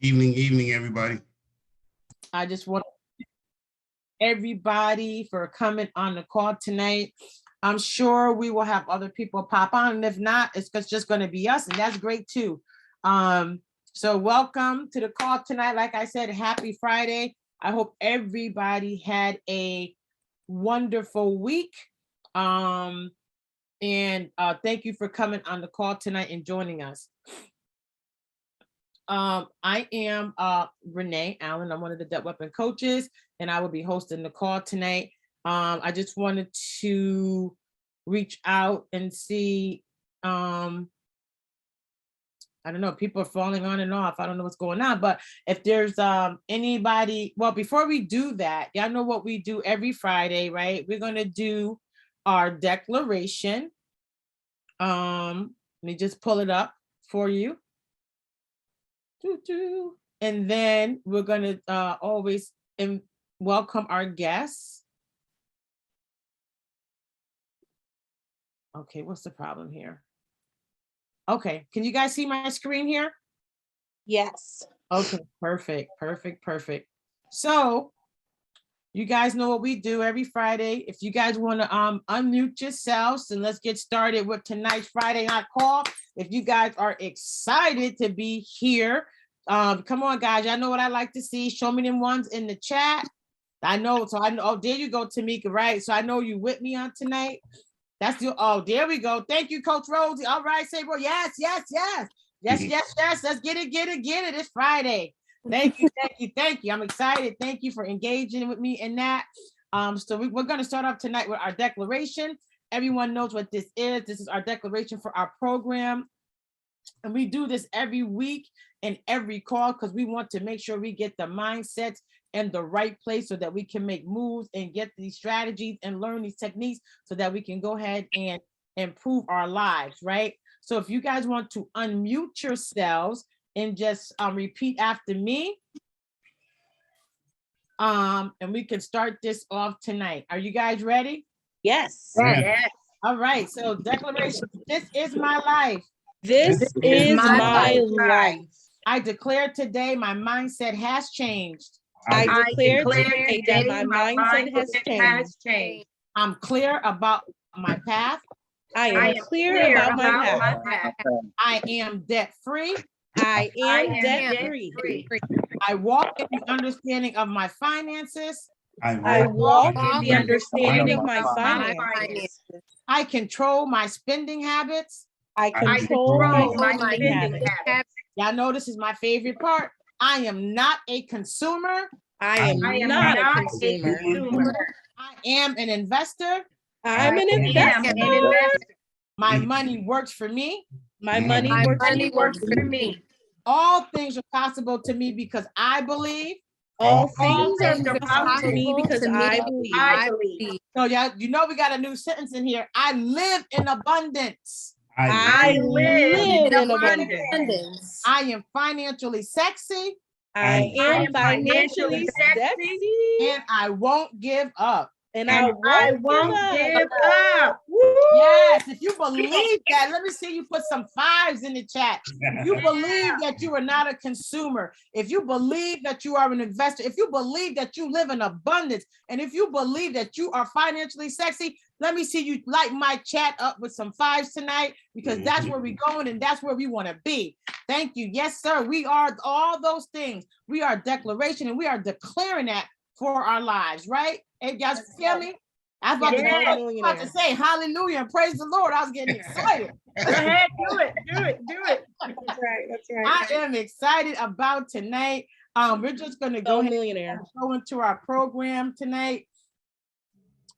Evening, everybody. I just want everybody for coming on the call tonight. I'm sure we will have other people pop on, and if not, it's just going to be us, and that's great too. So welcome to the call tonight. Like I said, happy Friday. I hope everybody had a wonderful week. And thank you for coming on the call tonight and joining us. I am Renee Allen. I'm one of the Debt Weapon coaches, and I will be hosting the call tonight. I just wanted to reach out and see, I don't know, people are falling on and off. I don't know what's going on, but if there's anybody, well, before we do that, y'all know what we do every Friday, right? We're going to do our declaration. Let me just pull it up for you. And then we're going to always welcome our guests. Okay, what's the problem here? Okay, can you guys see my screen here? Yes. Okay, perfect. So you guys know what we do every Friday. If you guys want to unmute yourselves, and let's get started with tonight's Friday Hot Call. If you guys are excited to be here, come on, guys. I know what I like to see. Show me them ones in the chat. I know. So I know. Oh, there you go, Tamika. Right. So I know you with me on tonight. That's the. Oh, there we go. Thank you, Coach Rosie. All right, say, well, yes. Let's get it. It's Friday. Thank you. I'm excited. Thank you for engaging with me in that. So we're going to start off tonight with our declaration. Everyone knows what this is. This is our declaration for our program. And we do this every week and every call because we want to make sure we get the mindsets in the right place so that we can make moves and get these strategies and learn these techniques so that we can go ahead and improve our lives, right? So if you guys want to unmute yourselves and just repeat after me, and we can start this off tonight. Are you guys ready? Yes. Yes. All right. So declaration, this is my life. This is my life. I declare today my mindset has changed. I declare today that my mindset has changed. I'm clear about my path. I am clear about my path. I am debt free. I am debt free. I walk in the understanding of my finances. I walk in the understanding of my finances. I control my spending habits. I control my spending habits. Y'all know this is my favorite part. I am not a consumer. I am not a consumer. I am an investor. I'm an investor. My money works for me. My money works for me. All things are possible to me because I believe. All things are possible to me because I believe. So y'all, you know we got a new sentence in here. I live in abundance. I live in abundance. I am financially sexy. I am financially sexy. And I won't give up. And I won't give up. Yes, if you believe that, let me see you put some 5s in the chat. If you believe that you are not a consumer, if you believe that you are an investor, if you believe that you live in abundance, and if you believe that you are financially sexy, let me see you light my chat up with some 5s tonight, because that's where we're going and that's where we want to be. Thank you. Yes, sir. We are all those things. We are declaration and we are declaring that for our lives, right? Hey, you guys feel me? I was about to say hallelujah and praise the Lord. I was getting excited. Go ahead, do it. That's right. I am excited about tonight. We're just going to go into our program tonight,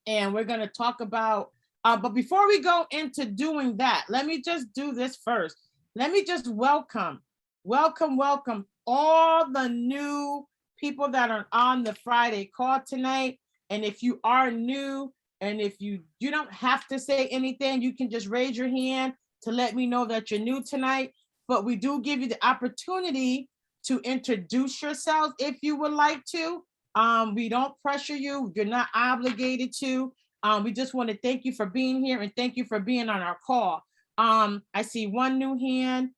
and we're going to talk about. But before we go into doing that, let me just do this first. Let me just welcome all the new people that are on the Friday call tonight. And if you are new, and if you don't have to say anything, you can just raise your hand to let me know that you're new tonight. But we do give you the opportunity to introduce yourselves if you would like to. We don't pressure you. You're not obligated to. We just want to thank you for being here and thank you for being on our call. I see one new hand.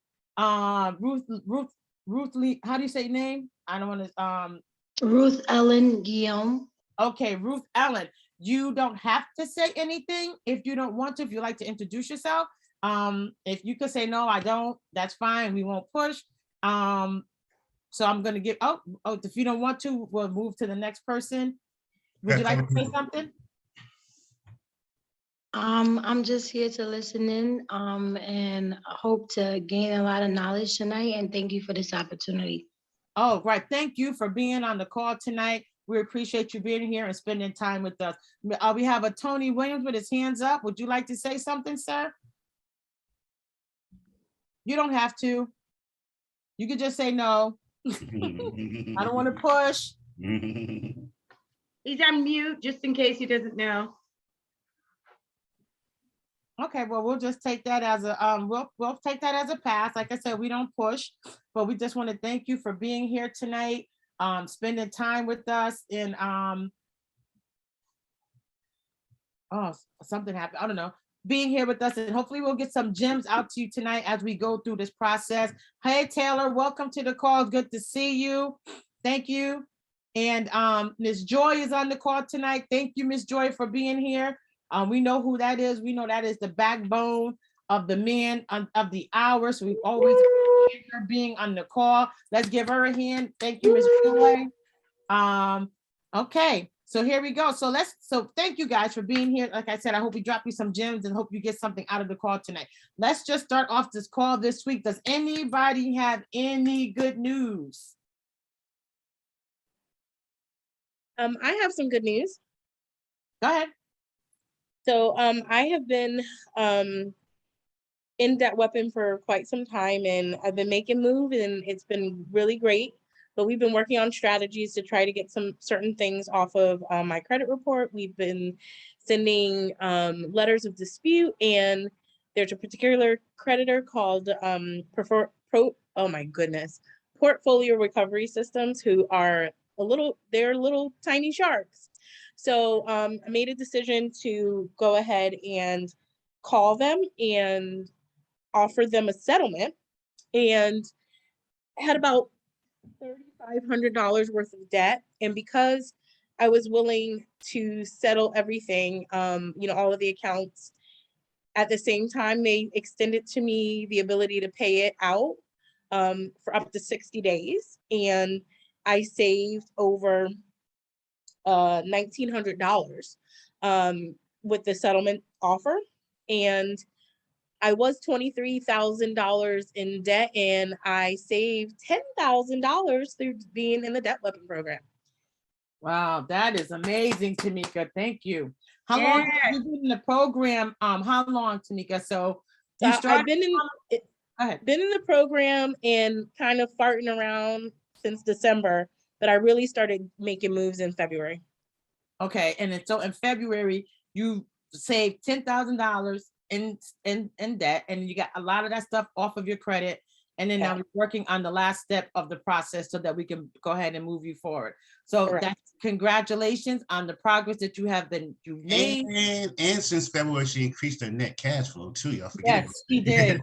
Ruth Ruth Lee, how do you say your name? I don't want to, Ruth Ellen Guillaume. okay, Ruth Ellen. You don't have to say anything if you don't want to, if you like to introduce yourself. If you could say, no, I don't, that's fine. We won't push. So I'm going to give, if you don't want to, we'll move to the next person. Would you like to say something? I'm just here to listen in and hope to gain a lot of knowledge tonight. And thank you for this opportunity. Oh, right. Thank you for being on the call tonight. We appreciate you being here and spending time with us. We have a Tony Williams with his hands up. Would you like to say something, sir? You don't have to. You could just say no. I don't want to push. He's on mute, just in case he doesn't know. Okay, well, we'll just take that as a we'll take that as a pass. Like I said, we don't push, but we just want to thank you for being here tonight, spending time with us. And something happened. I don't know. Being here with us, and hopefully we'll get some gems out to you tonight as we go through this process. Hey, Taylor, welcome to the call. Good to see you. Thank you. And Ms. Joy is on the call tonight. Thank you, Ms. Joy, for being here. We know who that is. We know that is the backbone of the man of the hour. So we've always appreciated her being on the call. Let's give her a hand. Thank you, Ms. Joy. Okay, so here we go. So thank you guys for being here. Like I said, I hope we drop you some gems and hope you get something out of the call tonight. Let's just start off this call this week. Does anybody have any good news? I have some good news. Go ahead. So I have been in Debt Weapon for quite some time, and I've been making moves, and it's been really great. But we've been working on strategies to try to get some certain things off of my credit report. We've been sending letters of dispute, and there's a particular creditor called Portfolio Recovery Systems, who are they're little tiny sharks. So I made a decision to go ahead and call them and offer them a settlement, and had about $3,500 worth of debt. And because I was willing to settle everything, all of the accounts at the same time, they extended to me the ability to pay it out for up to 60 days. And I saved over $1,900 with the settlement offer. And I was $23,000 in debt, and I saved $10,000 through being in the Debt Weapon program. Wow, that is amazing, Tamika. Thank you. How long have you been in the program? How long, Tamika? So you started. I've been in the program and kind of farting around since December, but I really started making moves in February. Okay, and then so in February you saved $10,000 in debt, and you got a lot of that stuff off of your credit. And then now we're working on the last step of the process so that we can go ahead and move you forward. So that's congratulations on the progress that you made. And since February, she increased her net cash flow too. Y'all forget. Yes, she did.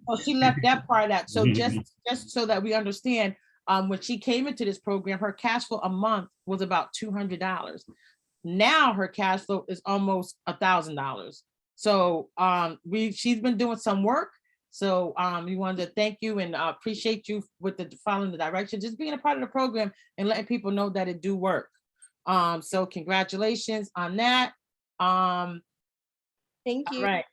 So she left that part out. So just so that we understand, when she came into this program, her cash flow a month was about $200. Now her cash flow is almost $1,000. So she's been doing some work. So we wanted to thank you and appreciate you with following the direction, just being a part of the program and letting people know that it do work. So congratulations on that. Thank you. Right.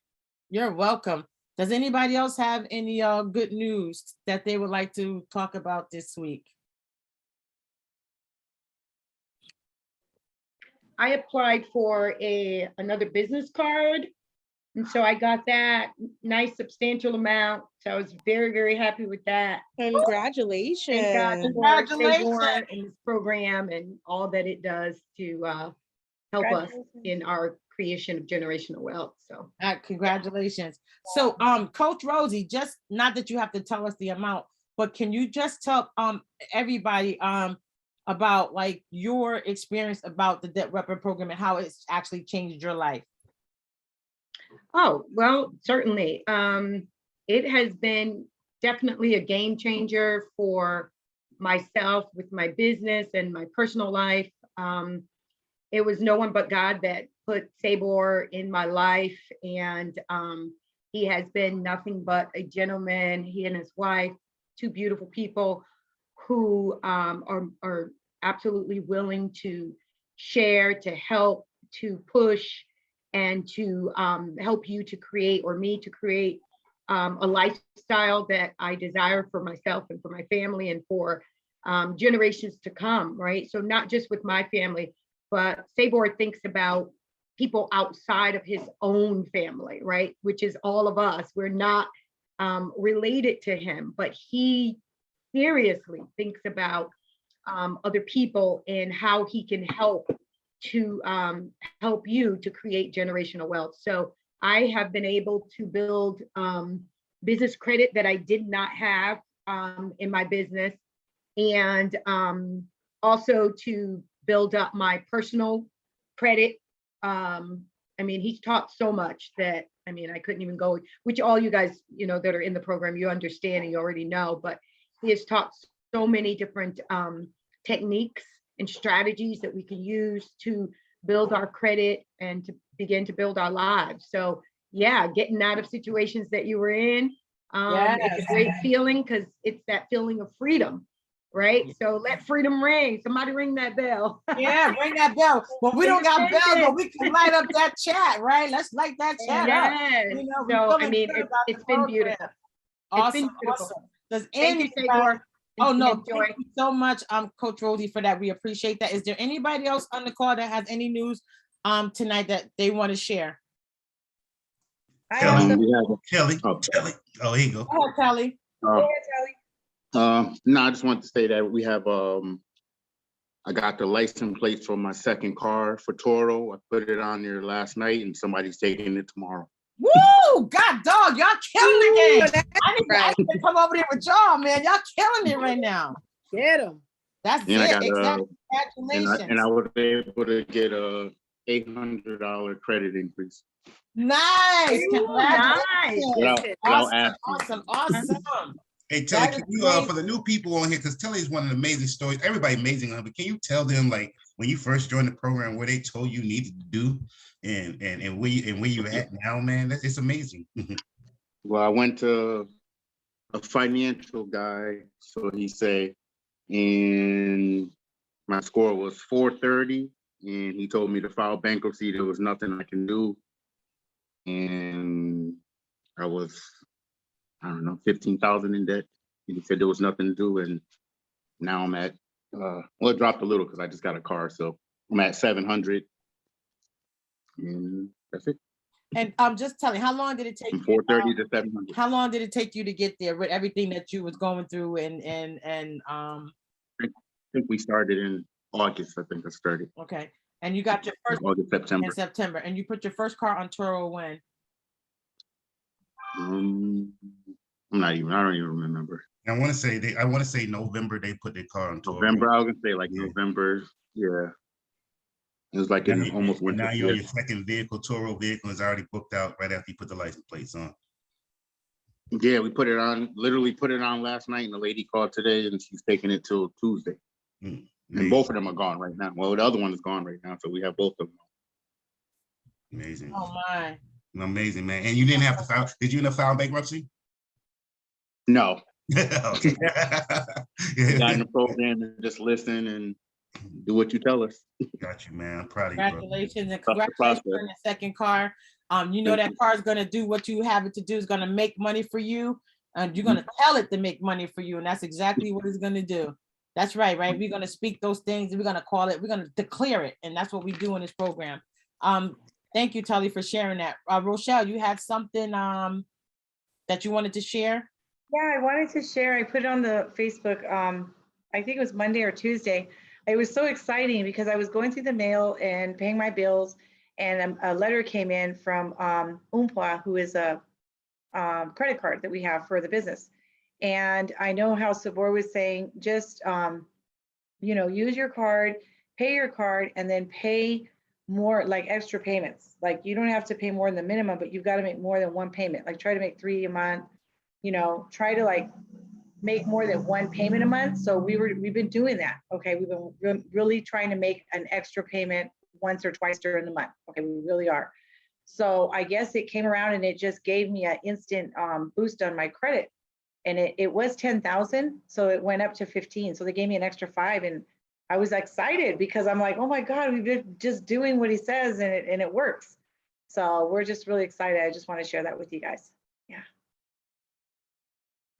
You're welcome. Does anybody else have any good news that they would like to talk about this week? I applied for another business card. And so I got that nice substantial amount. So I was very, very happy with that. Congratulations. Thank God Congratulations in this program and all that it does to help us in our creation of generational wealth. So congratulations. So Coach Rosie, just not that you have to tell us the amount, but can you just tell everybody about like your experience about the Debt Weapon program and how it's actually changed your life? Oh, well, certainly. It has been definitely a game changer for myself with my business and my personal life. It was no one but God that put Sabor in my life. And he has been nothing but a gentleman. He and his wife, two beautiful people who are absolutely willing to share, to help, to push, and to help you to create, or me to create, a lifestyle that I desire for myself and for my family and for generations to come, right? So not just with my family, but Sabor thinks about people outside of his own family, right? Which is all of us. We're not related to him, but he seriously thinks about other people and how he can help to help you to create generational wealth. So I have been able to build business credit that I did not have in my business, and also to build up my personal credit. I mean, he's taught so much that, I mean, I couldn't even go, which all you guys, you know, that are in the program, you understand and you already know, but he has taught so many different techniques and strategies that we can use to build our credit and to begin to build our lives. So yeah, getting out of situations that you were in, it's a great feeling, because it's that feeling of freedom, right? So let freedom ring. Somebody ring that bell. Yeah, ring that bell. Well, we don't got bells, but we can light up that chat, right? Let's light that chat up. Yes. You know, we So I feeling mean, good about it's the been program. beautiful. It's Awesome, been beautiful. awesome. Does Thank you, anybody? Sabor. Oh no, Enjoy. thank you so much, Coach Rosie, for that. We appreciate that. Is there anybody else on the call that has any news tonight that they want to share? Kelly, Kelly. Kelly. Oh, here you go. Go ahead, Kelly. No, I just want to say that we have, I got the license plate for my second car for Toro. I put it on there last night and somebody's taking it tomorrow. Woo! God dog, y'all killing the game. I right. need to come over there with y'all, man. Y'all killing it right now. Get them. That's And I it. got, Exactly. and Congratulations. I was able to get a $800 credit increase. Nice. Congratulations. Nice. Without Awesome, asking. awesome. Hey, Telly, That can is you, great. for the new people on here, because Telly is one of the amazing stories. Everybody amazing, but can you tell them, like, when you first joined the program, what they told you needed to do, and where you at now, man? It's amazing. Well, I went to a financial guy, so he said, and my score was 430, and he told me to file bankruptcy. There was nothing I can do, and I was, I don't know, 15,000 in debt. And he said there was nothing to do, and now I'm at, well, it dropped a little because I just got a car, so I'm at 700, and that's it. And just tell me, how long did it take From you? 430 to 700. How long did it take you to get there with everything that you was going through and I think we started in August. I think I started okay. And you got your first August, September. in September, and you put your first car on Toro when? I don't even remember. I want to say November they put their car on Toro. November, I was gonna say like Yeah. November. Yeah. It was like in almost winter. Now you're on your second vehicle. Toro vehicle is already booked out right after you put the license plates on. Yeah, we put it on, literally put it on last night, and the lady called today and she's taking it till Tuesday. And both of them are gone right now. Well, the other one is gone right now, so we have both of them. Amazing. Oh my. Amazing, man. And you didn't have to file, did you end up filing bankruptcy? No. Okay. We got in the program and just listen and do what you tell us. Got you, man. I'm proud of you, bro. Congratulations and Trust the congratulations process. on the second car. You know that car is gonna do what you have it to do. It's gonna make money for you, and you're gonna tell it to make money for you, and that's exactly what it's gonna do. That's right, right? We're gonna speak those things, and we're gonna call it, we're gonna declare it, and that's what we do in this program. Thank you, Tully, for sharing that. Rochelle, you had something that you wanted to share? Yeah, I wanted to share. I put it on the Facebook. I think it was Monday or Tuesday. It was so exciting because I was going through the mail and paying my bills, and a letter came in from Umpwa, who is a credit card that we have for the business. And I know how Sabor was saying, just use your card, pay your card, and then pay more, like extra payments. Like you don't have to pay more than the minimum, but you've got to make more than one payment. Like try to make 3 a month try to like make more than one payment a month. So we've been doing that. Okay. We've been really trying to make an extra payment once or twice during the month. Okay. We really are. So I guess it came around and it just gave me an instant boost on my credit. And it was 10,000. So it went up to 15. So they gave me an extra 5. And I was excited because I'm like, oh my God, we've been just doing what he says and it works. So we're just really excited. I just want to share that with you guys. Yeah.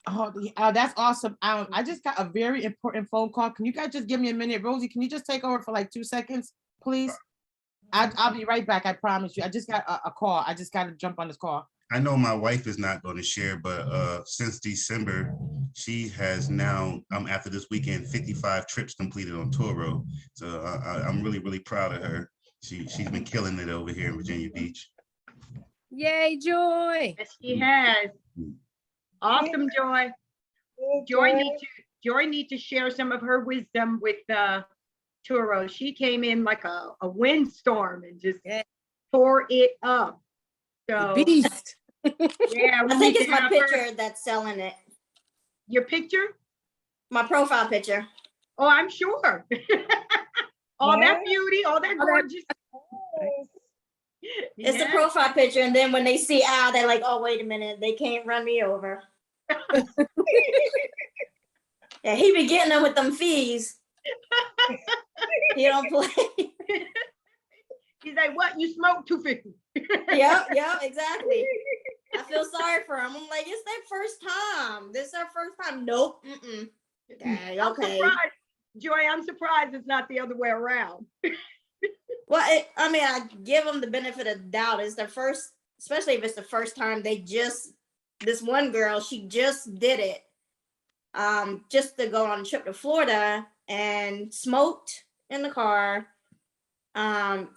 Oh, that's awesome. I just got a very important phone call. Can you guys just give me a minute? Rosie, can you just take over for like 2 seconds, please? I'll be right back. I promise you. I just got a call. I just got to jump on this call. I know my wife is not going to share, but since December, she has now, after this weekend, 55 trips completed on Toro. So I'm really, really proud of her. She's been killing it over here in Virginia Beach. Yay, Joy. Yes, she has. Awesome, Joy. Joy need to share some of her wisdom with Toro. She came in like a windstorm and just tore it up. So Beast. yeah, I think it's my picture that's selling it. Your picture? My profile picture. Oh, I'm sure. All that beauty, all that gorgeous. It's the profile picture, and then when they see they're like, oh, wait a minute, they can't run me over. Yeah, he be getting them with them fees. He don't play. He's like, what? You smoke 250. Yeah, exactly. I feel sorry for him. I'm like, it's their first time. This is their first time. Nope. Dang, okay. Joy, I'm surprised it's not the other way around. Well, I give them the benefit of the doubt. It's their first, especially if it's the first time this one girl, she just did it just to go on a trip to Florida and smoked in the car,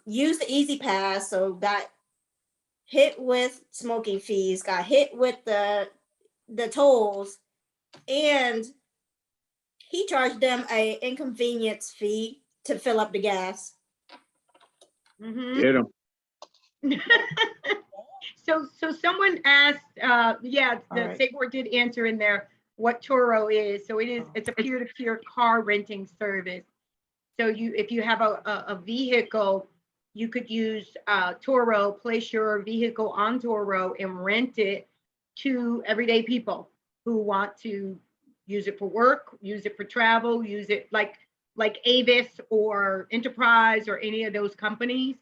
used the Easy Pass, so got hit with smoking fees, got hit with the tolls, and he charged them an inconvenience fee to fill up the gas. Get 'em. So someone asked, the right. Sabor did answer in there what Toro is. So it's a peer-to-peer car renting service. So if you have a vehicle, you could use Toro, place your vehicle on Toro and rent it to everyday people who want to use it for work, use it for travel, use it like Avis or Enterprise or any of those companies.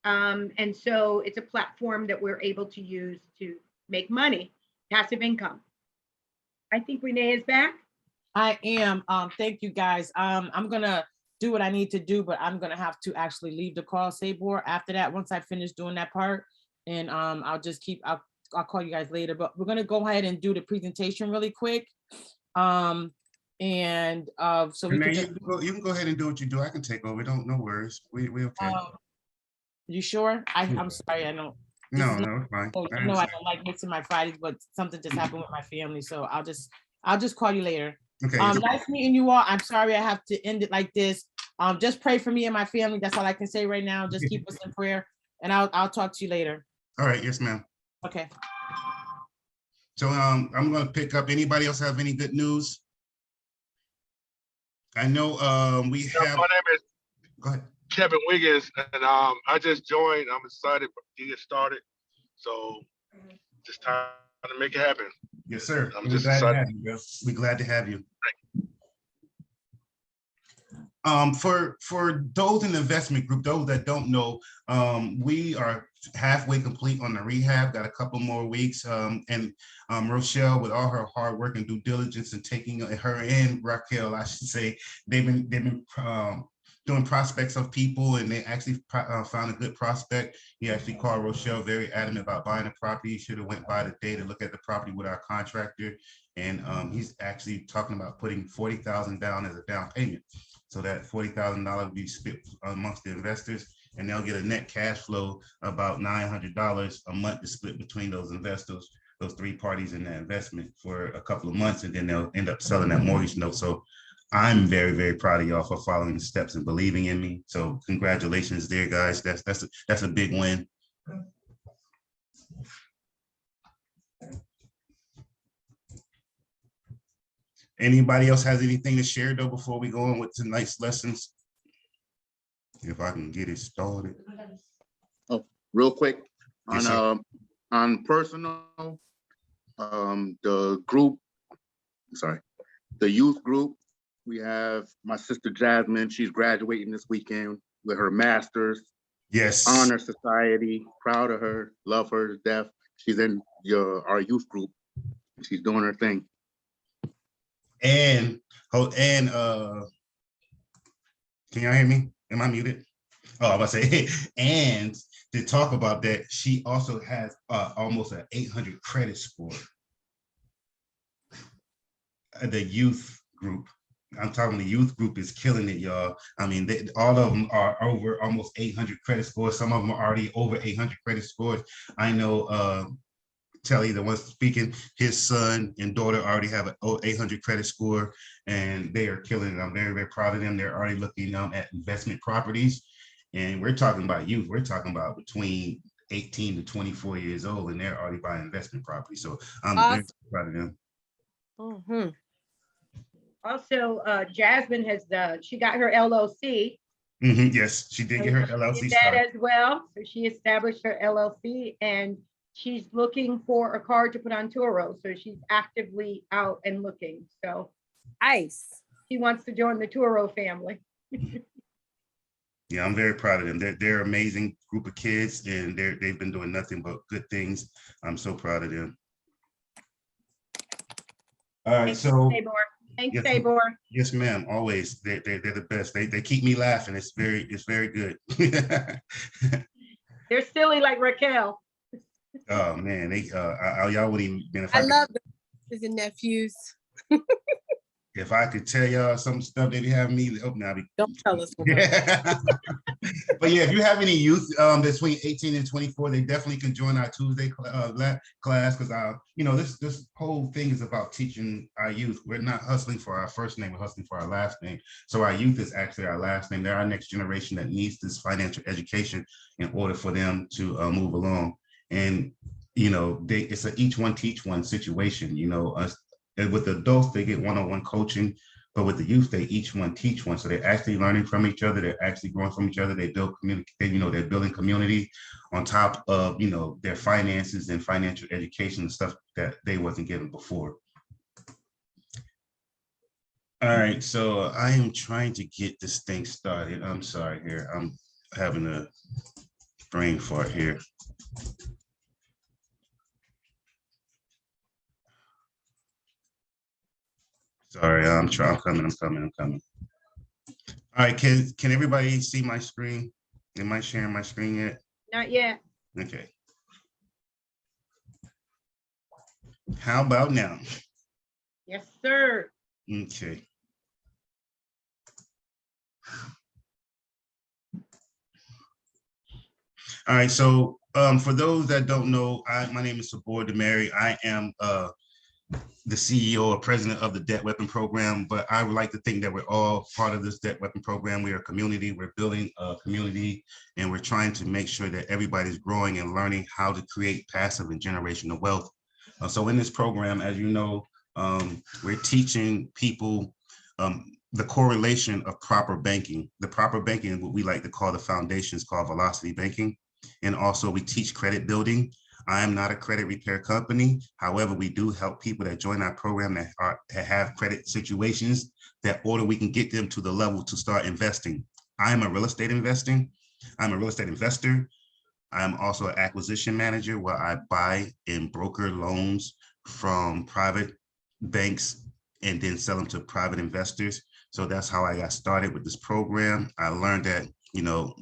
And so it's a platform that we're able to use to make money, passive income. I think Renee is back. I am. Thank you guys. I'm gonna do what I need to do, but I'm gonna have to actually leave the call, Sabor, after that, once I finish doing that part. And I'll call you guys later, but we're gonna go ahead and do the presentation really quick. So we Renee, can you can go ahead and do what you do. I can take over. No worries. We okay. You sure? I'm sorry, I don't. No, it's fine. You know I don't like mixing my Fridays, but something just happened with my family, so I'll just call you later. Okay. Nice meeting you all. I'm sorry I have to end it like this. Just pray for me and my family. That's all I can say right now. Just keep us in prayer, and I'll talk to you later. All right. Yes, ma'am. Okay. So I'm going to pick up. Anybody else have any good news? I know we have. My name is Go ahead. Kevin Wiggins, and I just joined. I'm excited to get started. So just time to make it happen. Yes, sir. I'm We're just glad to excited. have you, bro. We're glad to have you. For those in the investment group, those that don't know, we are halfway complete on the rehab, got a couple more weeks. And Rochelle, with all her hard work and due diligence and taking her and Raquel, I should say, they've been doing prospects of people, and they actually found a good prospect. He actually called Rochelle very adamant about buying a property. He should have went by today to look at the property with our contractor. And he's actually talking about putting $40,000 down as a down payment. So that $40,000 will be split amongst the investors, and they'll get a net cash flow about $900 a month to split between those investors, those three parties in that investment for a couple of months, and then they'll end up selling that mortgage note. So I'm very, very proud of y'all for following the steps and believing in me. So congratulations there, guys. That's a big win. Anybody else has anything to share though before we go on with tonight's lessons? If I can get it started. Oh, real quick Yes, sir. on personal, the group, sorry, the youth group, we have my sister Jasmine. She's graduating this weekend with her master's. Yes. Honor Society, proud of her, love her to death. She's in our youth group. She's doing her thing. And can y'all hear me? Am I muted? Oh, I was about to say, and to talk about that, she also has almost an 800 credit score. The youth group. I'm talking the youth group is killing it, y'all. I mean, all of them are over almost 800 credit scores. Some of them are already over 800 credit scores. I know Telly, the one speaking, his son and daughter already have an 800 credit score, and they are killing it. I'm very, very proud of them. They're already looking at investment properties, and we're talking about youth. We're talking about between 18 to 24 years old, and they're already buying investment property. So I'm very proud of them. Mm-hmm. Also, Jasmine has she got her LLC. Yes, she did get her LLC did that started. as well. So she established her LLC, and she's looking for a car to put on Toro. So she's actively out and looking. So Nice. she wants to join the Toro family. Yeah, I'm very proud of them. They're an amazing group of kids, and they've been doing nothing but good things. I'm so proud of them. All right, Thanks, so Tabor. Thanks, yes, Tabor. yes, ma'am. Always, they're the best. They keep me laughing. It's very good. They're silly like Raquel. Oh man, y'all wouldn't even been I love the nieces and nephews. if I could tell y'all some stuff they be having me. Oh, now Don't tell us. yeah. But yeah, if you have any youth between 18 and 24, they definitely can join our Tuesday class, because this whole thing is about teaching our youth. We're not hustling for our first name, we're hustling for our last name. So our youth is actually our last name. They're our next generation that needs this financial education in order for them to move along. And it's a each one teach one situation. And with the adults, they get one-on-one coaching, but with the youth, they each one teach one. So they're actually learning from each other. They're actually growing from each other. They build community. They're building community on top of their finances and financial education and stuff that they wasn't given before. All right, so I am trying to get this thing started. I'm sorry here. I'm having a brain fart here. Sorry, I'm coming. All right, can everybody see my screen? Am I sharing my screen yet? Not yet. Okay. How about now? Yes, sir. Okay. All right, so for those that don't know, my name is Sabor DeMary. I am the CEO or president of the Debt Weapon Program, but I would like to think that we're all part of this Debt Weapon Program. We are a community, we're building a community, and we're trying to make sure that everybody's growing and learning how to create passive and generational wealth. So in this program, as you know, we're teaching people the correlation of proper banking. The proper banking is what we like to call the foundations, called velocity banking. And also we teach credit building. I am not a credit repair company. However, we do help people that join our program that have credit situations that we can get them to the level to start investing. I am a real estate investor. I'm also an acquisition manager, where I buy and broker loans from private banks and then sell them to private investors. So that's how I got started with this program. I learned that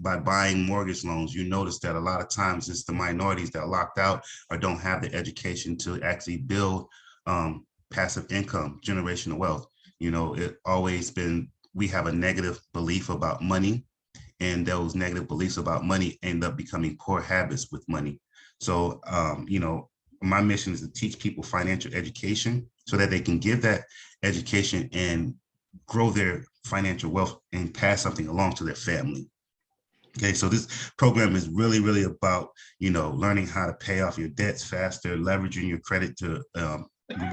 by buying mortgage loans, you notice that a lot of times it's the minorities that are locked out or don't have the education to actually build passive income, generational wealth. It always been, we have a negative belief about money, and those negative beliefs about money end up becoming poor habits with money. So, my mission is to teach people financial education so that they can give that education and grow their financial wealth and pass something along to their family. Okay, so this program is really, really about, learning how to pay off your debts faster, leveraging your credit to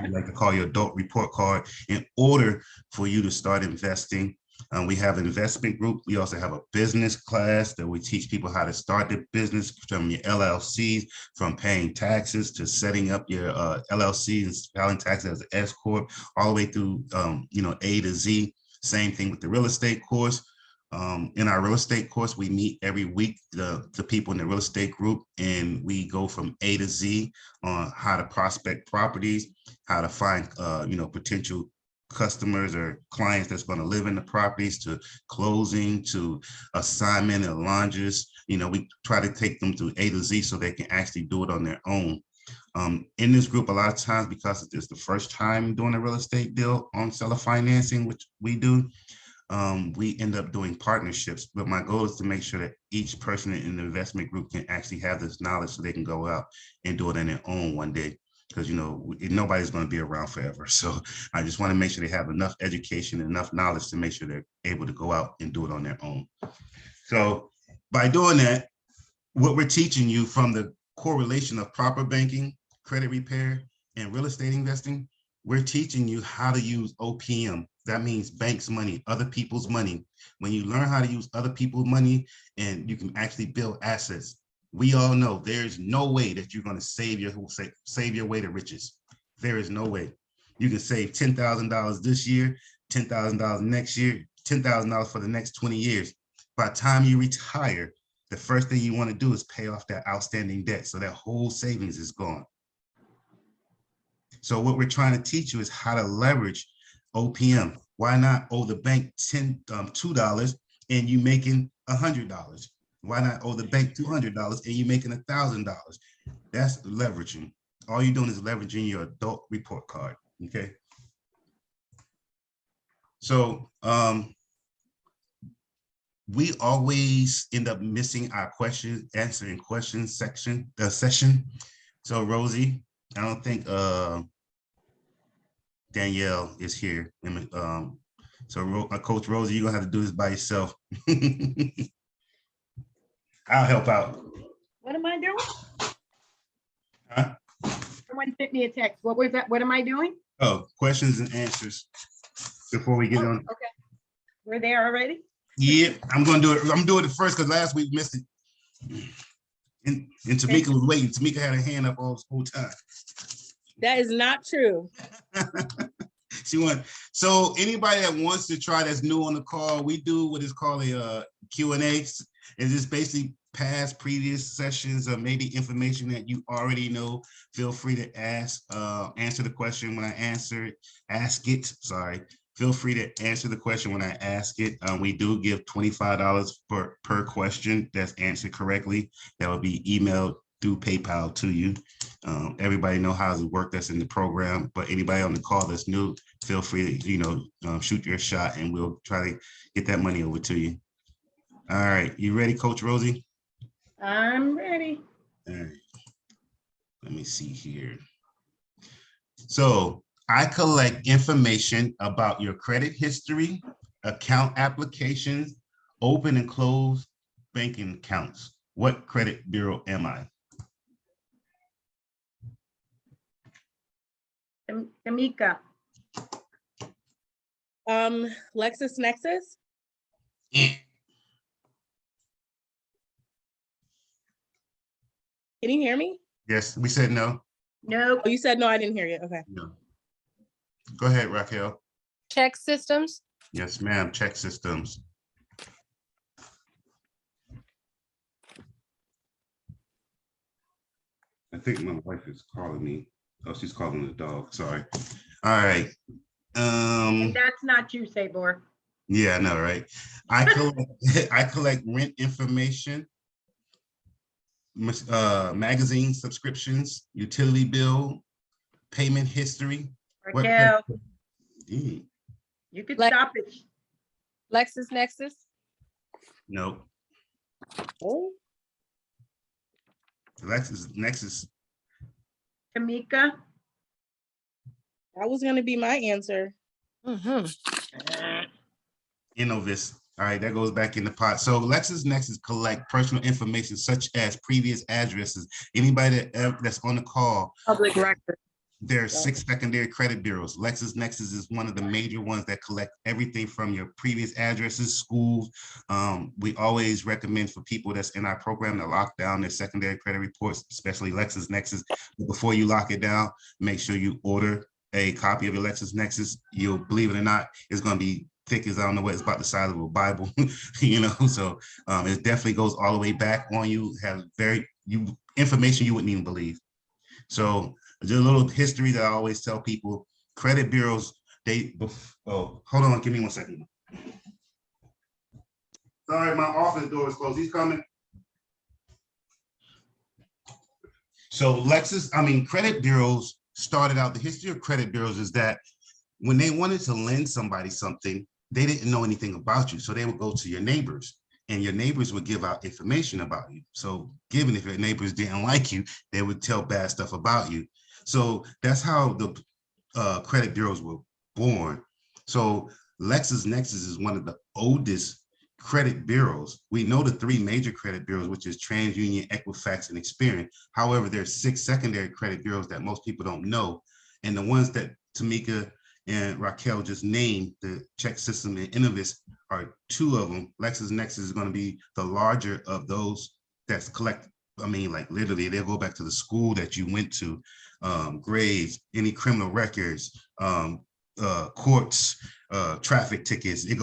we like to call your adult report card, in order for you to start investing. We have an investment group. We also have a business class that we teach people how to start their business, from your LLCs, from paying taxes to setting up your LLC and filing taxes as an S corp, all the way through A to Z. Same thing with the real estate course. In our real estate course, we meet every week, the people in the real estate group, and we go from A to Z on how to prospect properties, how to find potential customers or clients that's going to live in the properties, to closing, to assignment and launches. We try to take them through A to Z so they can actually do it on their own. In this group, a lot of times, because it's the first time doing a real estate deal on seller financing, which we do, we end up doing partnerships. But my goal is to make sure that each person in the investment group can actually have this knowledge so they can go out and do it on their own one day. Because, nobody's going to be around forever. So I just want to make sure they have enough education, enough knowledge to make sure they're able to go out and do it on their own. So by doing that, what we're teaching you, from the correlation of proper banking, credit repair, and real estate investing, we're teaching you how to use OPM. That means banks' money, other people's money. When you learn how to use other people's money, and you can actually build assets. We all know there's no way that you're going to save your way to riches. There is no way. You can save $10,000 this year, $10,000 next year, $10,000 for the next 20 years. By the time you retire, the first thing you want to do is pay off that outstanding debt. So that whole savings is gone. So what we're trying to teach you is how to leverage OPM. Why not owe the bank $2 and you making $100? Why not owe the bank $200 and you making $1,000? That's leveraging. All you're doing is leveraging your adult report card. Okay. So we always end up missing our answering questions session. So Rosie, I don't think Danielle is here. So Coach Rosie, you're gonna have to do this by yourself. I'll help out. What am I doing? Huh? Someone sent me a text. What was that? What am I doing? Oh, questions and answers before we get on. Okay. We're there already? Yeah, I'm gonna do it. I'm doing it first because last week we missed it. And Tamika was waiting. Tamika had her hand up all this whole time. That is not true. So anybody that wants to try, that's new on the call, we do what is called a Q&A. It's just basically past previous sessions or maybe information that you already know. Feel free to answer the question when I ask it. Sorry. Feel free to answer the question when I ask it. We do give $25 per question that's answered correctly. That will be emailed through PayPal to you. Everybody know how it works that's in the program, but anybody on the call that's new, feel free to shoot your shot and we'll try to get that money over to you. All right, you ready, Coach Rosie? I'm ready. All right, let me see here. So I collect information about your credit history, account applications, open and closed banking accounts. What credit bureau am I? Tamika. LexisNexis. Can you hear me? Yes, we said no. No. Oh, you said no, I didn't hear you. Okay. No. Go ahead, Raquel. Check systems. Yes, ma'am. Check systems. I think my wife is calling me. Oh, she's calling the dog. Sorry. All right. And that's not you, Sabor. Yeah, I know, right? I collect rent information, magazine subscriptions, utility bill, payment history. Raquel, you could stop it. LexisNexis. No. Oh, LexisNexis. Tamika. that was gonna be my answer. Innovis. All right, that goes back in the pot. So LexisNexis collect personal information such as previous addresses. Anybody that's on the call. Public record. There are 6 secondary credit bureaus. LexisNexis is one of the major ones that collect everything from your previous addresses, schools. We always recommend for people that's in our program to lock down their secondary credit reports, especially LexisNexis. But before you lock it down, make sure you order a copy of your LexisNexis. You'll, believe it or not, it's going to be thick as I don't know what, it's about the size of a Bible, you know. So it definitely goes all the way back on you. Have information you wouldn't even believe. So there's a little history that I always tell people. Credit bureaus, hold on, give me 1 second. Sorry, my office door is closed. He's coming. So credit bureaus started out, the history of credit bureaus is that when they wanted to lend somebody something, they didn't know anything about you. So they would go to your neighbors, and your neighbors would give out information about you. So given if your neighbors didn't like you, they would tell bad stuff about you. So that's how the credit bureaus were born. So LexisNexis is one of the oldest credit bureaus. We know the 3 major credit bureaus, which is TransUnion, Equifax, and Experian. However, there's 6 secondary credit bureaus that most people don't know. And the ones that Tamika and Raquel just named, the Check System and Innovis, are 2 of them. LexisNexis is going to be the larger of those that's collect. I mean, like literally, they'll go back to the school that you went to, grades, any criminal records, courts, traffic tickets. It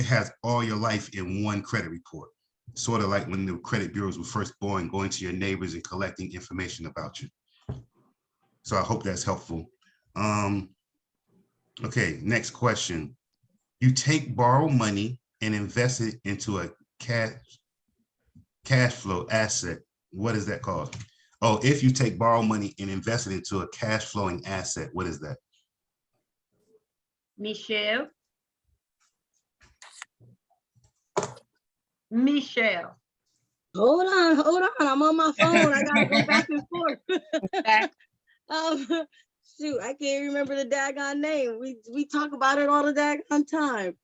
has all your life in one credit report. Sort of like when the credit bureaus were first born, going to your neighbors and collecting information about you. So I hope that's helpful. Okay, next question. You borrow money and invest it into a cash flow asset. What is that called? Oh, if you borrow money and invest it into a cash flowing asset, what is that? Michelle. Hold on. I'm on my phone. I gotta go back and forth. Shoot, I can't remember the daggone name. We talk about it all the daggone time.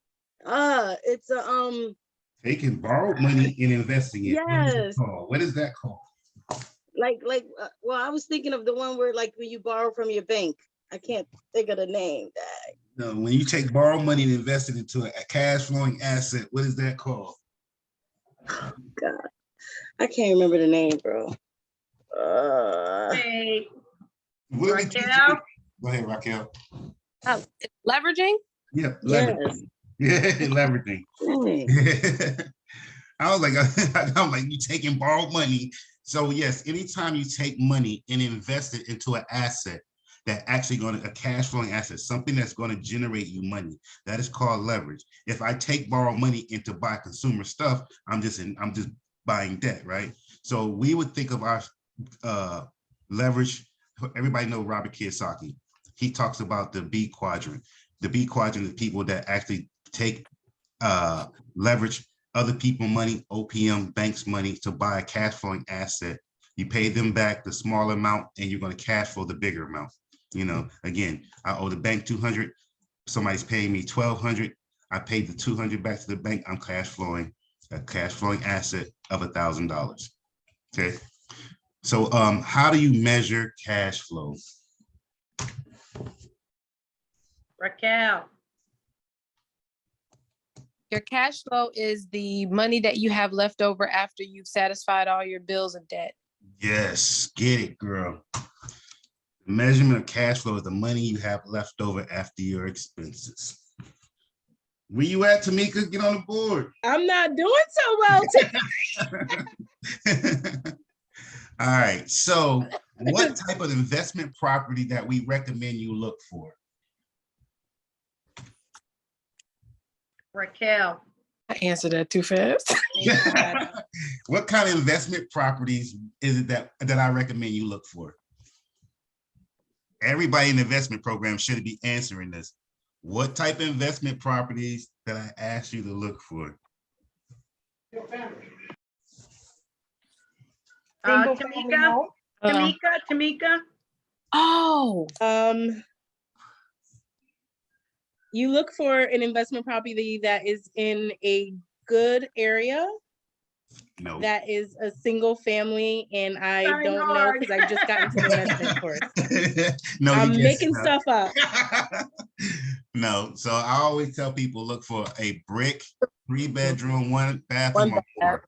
It's a Taking borrowed money and investing it. Yes. What is that called? Well, I was thinking of the one where like when you borrow from your bank. I can't think of the name. No, when you borrow money and invest it into a cash flowing asset, what is that called? Oh, God, I can't remember the name, bro. Hey, Raquel. Go ahead, Raquel. Leveraging? Yeah, leveraging. Yes. Yeah, leveraging. I was like, I'm like, you taking borrowed money. So yes, anytime you take money and invest it into an asset that actually a cash flowing asset, something that's going to generate you money, that is called leverage. If I borrow money into buy consumer stuff, I'm just buying debt, right? So we would think of our leverage. Everybody know Robert Kiyosaki. He talks about the B quadrant. The B quadrant is people that actually leverage other people money, OPM, banks money to buy a cash flowing asset. You pay them back the small amount and you're going to cash flow the bigger amount. You know, again, I owe the bank 200. Somebody's paying me 1,200. I paid the 200 back to the bank. I'm cash flowing a cash flowing asset of $1,000. Okay. So how do you measure cash flow? Raquel. Your cash flow is the money that you have left over after you've satisfied all your bills and debt. Yes, get it, girl. The measurement of cash flow is the money you have left over after your expenses. Where you at, Tamika? Get on the board. I'm not doing so well today. All right. So what type of investment property that we recommend you look for? Raquel. I answered that too fast. What kind of investment properties is it that I recommend you look for? Everybody in the investment program should be answering this. What type of investment properties that I asked you to look for? Tamika. Oh, you look for an investment property that is in a good area No. that is a single family, and I Trying don't know hard. because I just got into the investment course. No, you I'm just making no. stuff up. No, so I always tell people look for a brick 3-bedroom, 1 bathroom or more.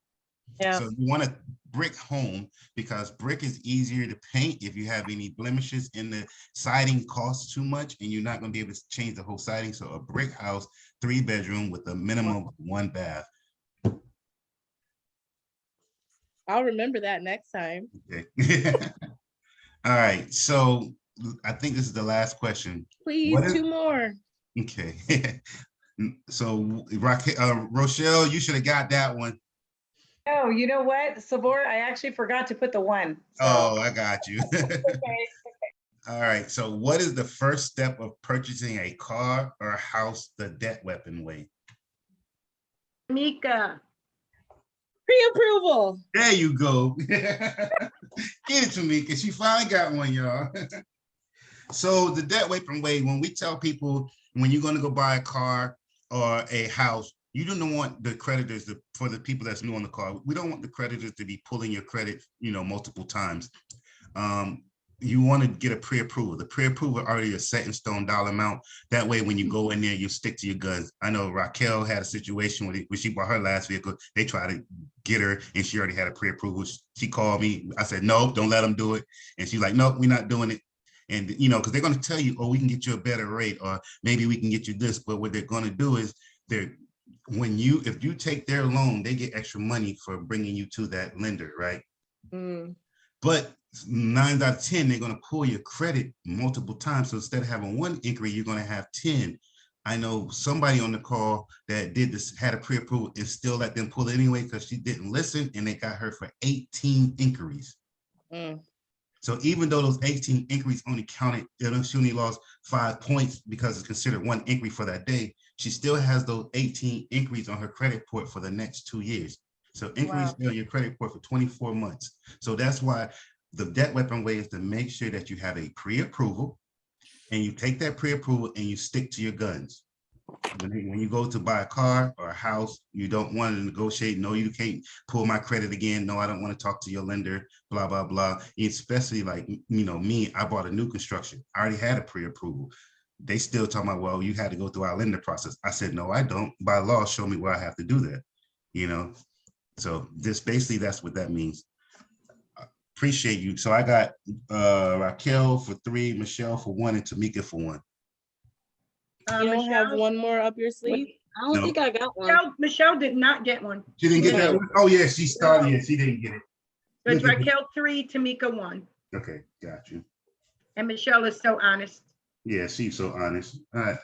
Yeah. So you want a brick home because brick is easier to paint. If you have any blemishes in the siding costs too much and you're not going to be able to change the whole siding. So a brick house, 3-bedroom with a minimum of 1 bath. I'll remember that next time. Okay. All right. So I think this is the last question. Please, 2 more. Okay. So Rochelle, you should have got that one. Oh, you know what, Savor? I actually forgot to put the 1. So. Oh, I got you. Okay. All right. So what is the first step of purchasing a car or a house the debt weapon way? Mika. Pre-approval. There you go. Get it to me because she finally got one, y'all. So the debt weapon way, when we tell people when you're going to go buy a car or a house, you don't want the creditors for the people that's new on the car. We don't want the creditors to be pulling your credit, multiple times. You want to get a pre-approval. The pre-approval already a set in stone dollar amount. That way, when you go in there, you stick to your guns. I know Raquel had a situation when she bought her last vehicle. They tried to get her, and she already had a pre-approval. She called me. I said, no, don't let them do it. And she's like, no, we're not doing it. And, because they're going to tell you, oh, we can get you a better rate, or maybe we can get you this. But what they're going to do is if you take their loan, they get extra money for bringing you to that lender, right? Mm. But 9 out of 10, they're going to pull your credit multiple times. So instead of having 1 inquiry, you're going to have 10. I know somebody on the call that did this, had a pre-approval and still let them pull it anyway because she didn't listen, and they got her for 18 inquiries. Mm. So even though those 18 inquiries only counted, she only lost 5 points because it's considered 1 inquiry for that day, she still has those 18 inquiries on her credit report for the next 2 years. So inquiries stay on your credit report for 24 months. So that's why the debt weapon way is to make sure that you have a pre-approval, and you take that pre-approval and you stick to your guns. When you go to buy a car or a house, you don't want to negotiate. No, you can't pull my credit again. No, I don't want to talk to your lender, blah, blah, blah. Especially like, me, I bought a new construction. I already had a pre-approval. They still talking about, well, you had to go through our lender process. I said, no, I don't. By law, show me where I have to do that, So this basically, that's what that means. Appreciate you. So I got Raquel for 3, Michelle for 1, and Tamika for 1. You don't have one more up your sleeve? I don't think I got one. Michelle did not get one. She didn't get that one? Oh, yeah, she started. Yeah, she didn't get it. So it's Raquel 3, Tamika 1. Okay, got you. And Michelle is so honest. Yeah, she's so honest. All right.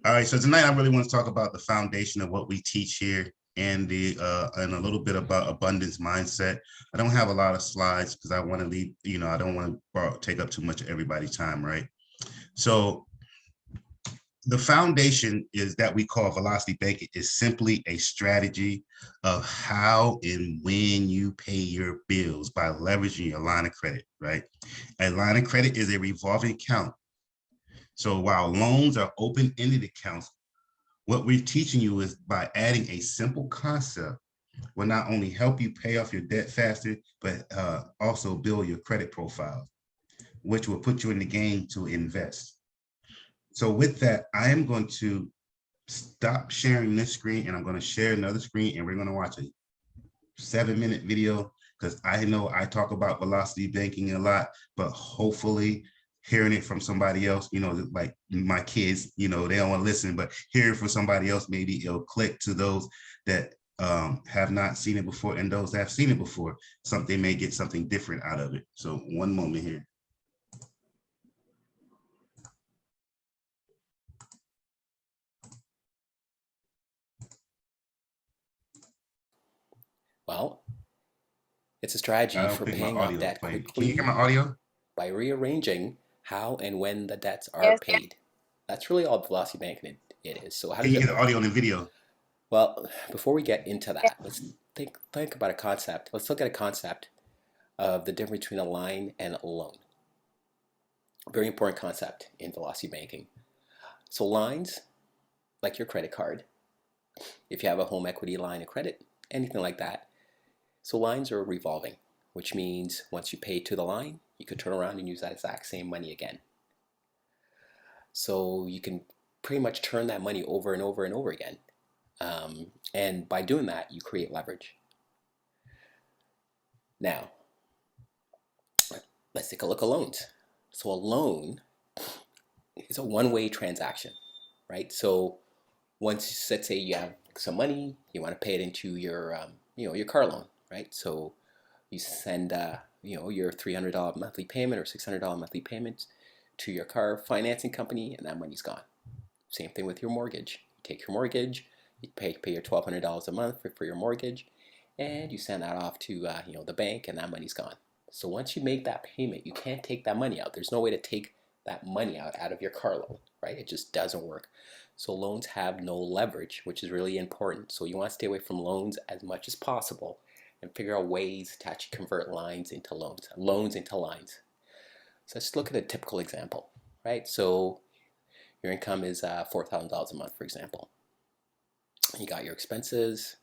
All right, so tonight I really want to talk about the foundation of what we teach here and and a little bit about abundance mindset. I don't have a lot of slides because I want to leave, I don't want to take up too much of everybody's time, right? So the foundation is that we call velocity banking is simply a strategy of how and when you pay your bills by leveraging your line of credit, right? A line of credit is a revolving account. So while loans are open-ended accounts, what we're teaching you is by adding a simple concept will not only help you pay off your debt faster, but also build your credit profile, which will put you in the game to invest. So with that, I am going to stop sharing this screen and I'm going to share another screen, and we're going to watch a 7-minute video because I know I talk about velocity banking a lot, but hopefully hearing it from somebody else, like my kids, they don't want to listen, but hearing from somebody else, maybe it'll click to those that have not seen it before, and those that have seen it before, something may get something different out of it. So one moment here. Well, it's a strategy for paying off debt Can you quickly hear my audio? by rearranging how and when the debts are paid. That's really all velocity banking it is. So how Can does you it hear the work? audio and the video? Well, before we get into that, let's think about a concept. Let's look at a concept of the difference between a line and a loan. Very important concept in velocity banking. So lines, like your credit card, if you have a home equity line of credit, anything like that. So lines are revolving, which means once you pay to the line, you could turn around and use that exact same money again. So you can pretty much turn that money over and over and over again. And by doing that, you create leverage. Now, let's take a look at loans. So a loan is a one-way transaction, right? So once, let's say you have some money, you want to pay it into your, your car loan, right? So you send, your $300 monthly payment or $600 monthly payment to your car financing company, and that money's gone. Same thing with your mortgage. You take your mortgage, you pay your $1,200 a month for your mortgage, and you send that off to the bank, and that money's gone. So once you make that payment, you can't take that money out. There's no way to take that money out of your car loan, right? It just doesn't work. So loans have no leverage, which is really important. So you want to stay away from loans as much as possible and figure out ways to actually convert lines into loans into lines. So let's look at a typical example, right? So your income is $4,000 a month, for example. You got your expenses,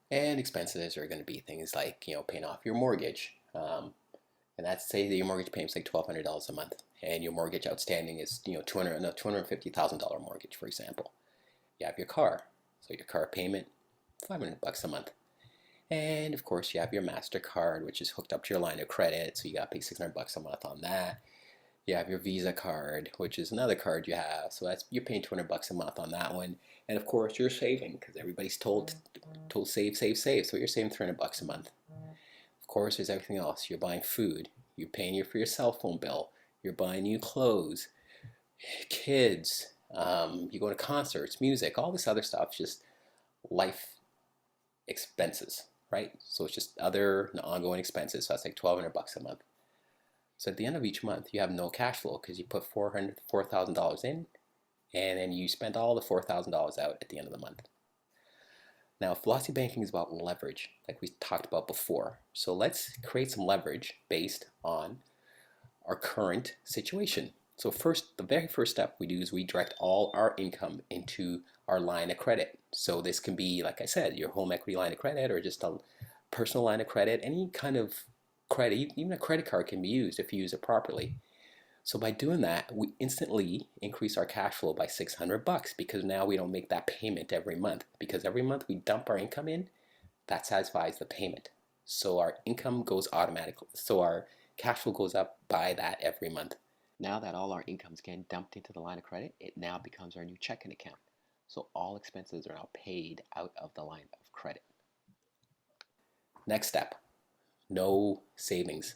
and expenses are going to be things like, paying off your mortgage. And that's, say that your mortgage payment is like $1,200 a month, and your mortgage outstanding is, $250,000 mortgage, for example. You have your car, so your car payment, $500 a month. And of course, you have your MasterCard, which is hooked up to your line of credit, so you got to pay $600 a month on that. You have your Visa card, which is another card you have, so you're paying $200 a month on that one. And of course, you're saving, because everybody's told save, save, save, so you're saving $300 a month. Of course, there's everything else. You're buying food, you're paying for your cell phone bill, you're buying new clothes, kids, you go to concerts, music, all this other stuff, just life expenses, right? So it's just other ongoing expenses. So that's like $1,200 a month. So at the end of each month, you have no cash flow because you put $4,000 in, and then you spend all the $4,000 out at the end of the month. Now, velocity banking is about leverage, like we talked about before. So let's create some leverage based on our current situation. So the very first step we do is we direct all our income into our line of credit. So this can be, like I said, your home equity line of credit, or just a personal line of credit. Any kind of credit, even a credit card, can be used if you use it properly. So by doing that, we instantly increase our cash flow by $600, because now we don't make that payment every month, because every month we dump our income in, that satisfies the payment. So our income goes automatically, so our cash flow goes up by that every month. Now that all our income's getting dumped into the line of credit, it now becomes our new checking account. So all expenses are now paid out of the line of credit. Next step, no savings.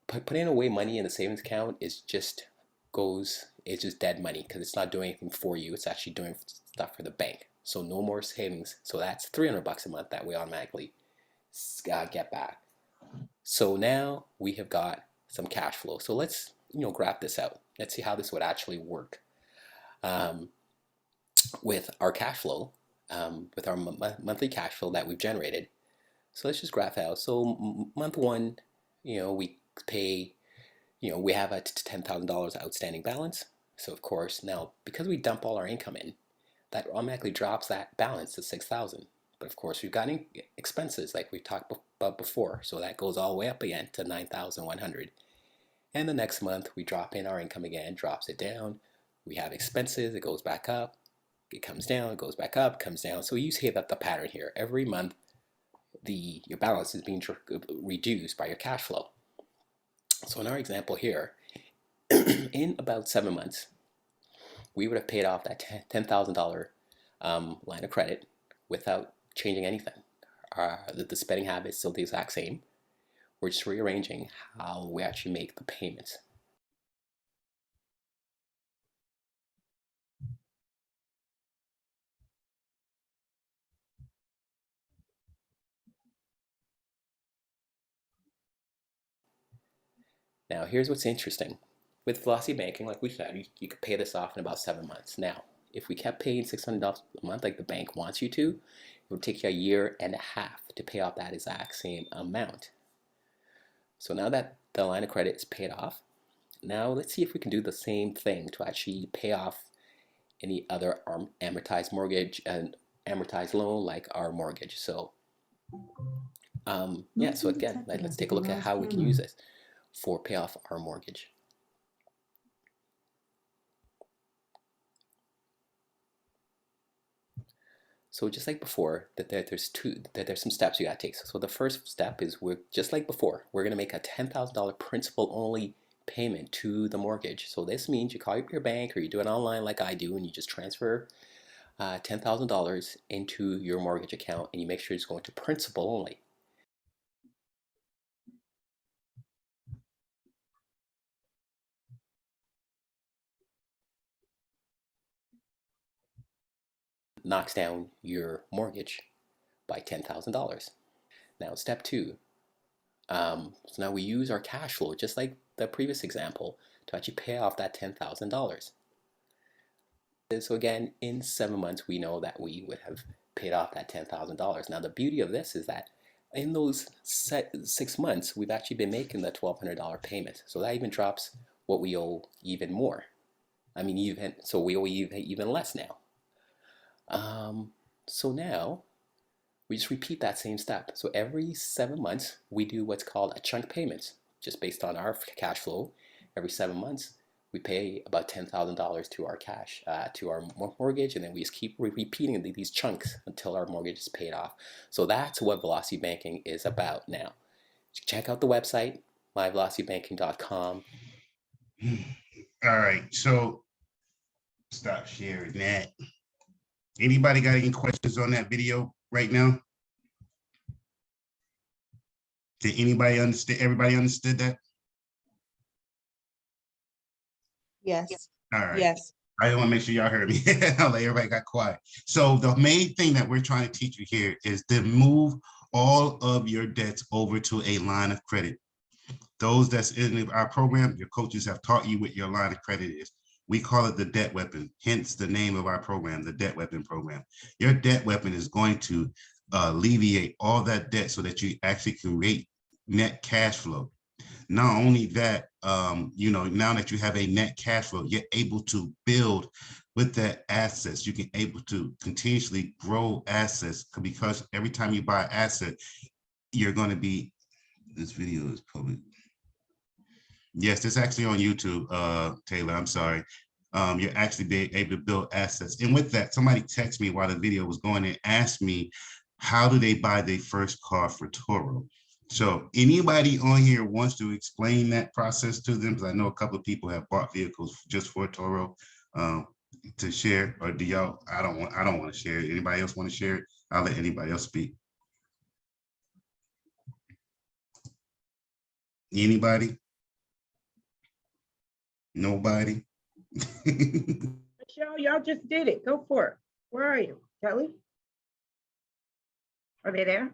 Putting away money in the savings account is just dead money, because it's not doing anything for you. It's actually doing stuff for the bank. So no more savings. So that's $300 a month that we automatically get back. So now we have got some cash flow. So let's graph this out. Let's see how this would actually work with our cash flow, with our monthly cash flow that we've generated. So let's just graph out. So month one, we pay, we have a $10,000 outstanding balance. So of course, now because we dump all our income in, that automatically drops that balance to $6,000. But of course, we've got expenses like we talked about before. So that goes all the way up again to $9,100. And the next month we drop in our income again, drops it down. We have expenses, it goes back up, it comes down, it goes back up, comes down. So you see that the pattern here. Every month, your balance is being reduced by your cash flow. So in our example here, in about 7 months, we would have paid off that $10,000 line of credit without changing anything. The spending habit is still the exact same. We're just rearranging how we actually make the payments. Now, here's what's interesting. With velocity banking, like we said, you could pay this off in about 7 months. Now, if we kept paying $600 a month like the bank wants you to, it would take you a year and a half to pay off that exact same amount. So now that the line of credit is paid off, now let's see if we can do the same thing to actually pay off any other amortized mortgage and amortized loan like our mortgage. So yeah, so again, let's take a look at how we can use this for pay off our mortgage. So just like before, there's some steps you gotta take. So the first step is, we're just like before, we're gonna make a $10,000 principal only payment to the mortgage. So this means you call up your bank, or you do it online like I do, and you just transfer $10,000 into your mortgage account, and you make sure it's going to principal only. Knocks down your mortgage by $10,000. Now step two, so now we use our cash flow, just like the previous example, to actually pay off that $10,000. So again, in 7 months, we know that we would have paid off that $10,000. Now the beauty of this is that in those 6 months, we've actually been making the $1,200 payment. So that even drops what we owe even more. I mean, so we owe even less now. So now we just repeat that same step. So every 7 months, we do what's called a chunk payments, just based on our cash flow. Every 7 months, we pay about $10,000 to our cash, to our mortgage, and then we just keep repeating these chunks until our mortgage is paid off. So that's what velocity banking is about now. Check out the website, myvelocitybanking.com. All right, so stop sharing that. Anybody got any questions on that video right now? Did anybody understand? Everybody understood that? Yes. All right. Yes. I want to make sure y'all heard me. Like everybody got quiet. So the main thing that we're trying to teach you here is to move all of your debts over to a line of credit. Those that's in our program, your coaches have taught you what your line of credit is. We call it the debt weapon, hence the name of our program, the debt weapon program. Your debt weapon is going to alleviate all that debt so that you actually create net cash flow. Not only that, now that you have a net cash flow, you're able to build with that assets. You can able to continuously grow assets, because every time you buy an asset, you're going to be, this video is public. Yes, it's actually on YouTube, Taylor, I'm sorry. You're actually being able to build assets. And with that, somebody texted me while the video was going and asked me, how do they buy their first car for Toro? So anybody on here wants to explain that process to them? Because I know a couple of people have bought vehicles just for Toro to share, or do y'all? I don't want to share it. Anybody else want to share it? I'll let anybody else speak. Anybody? Nobody? Michelle, y'all just did it. Go for it. Where are you, Kelly? Are they there?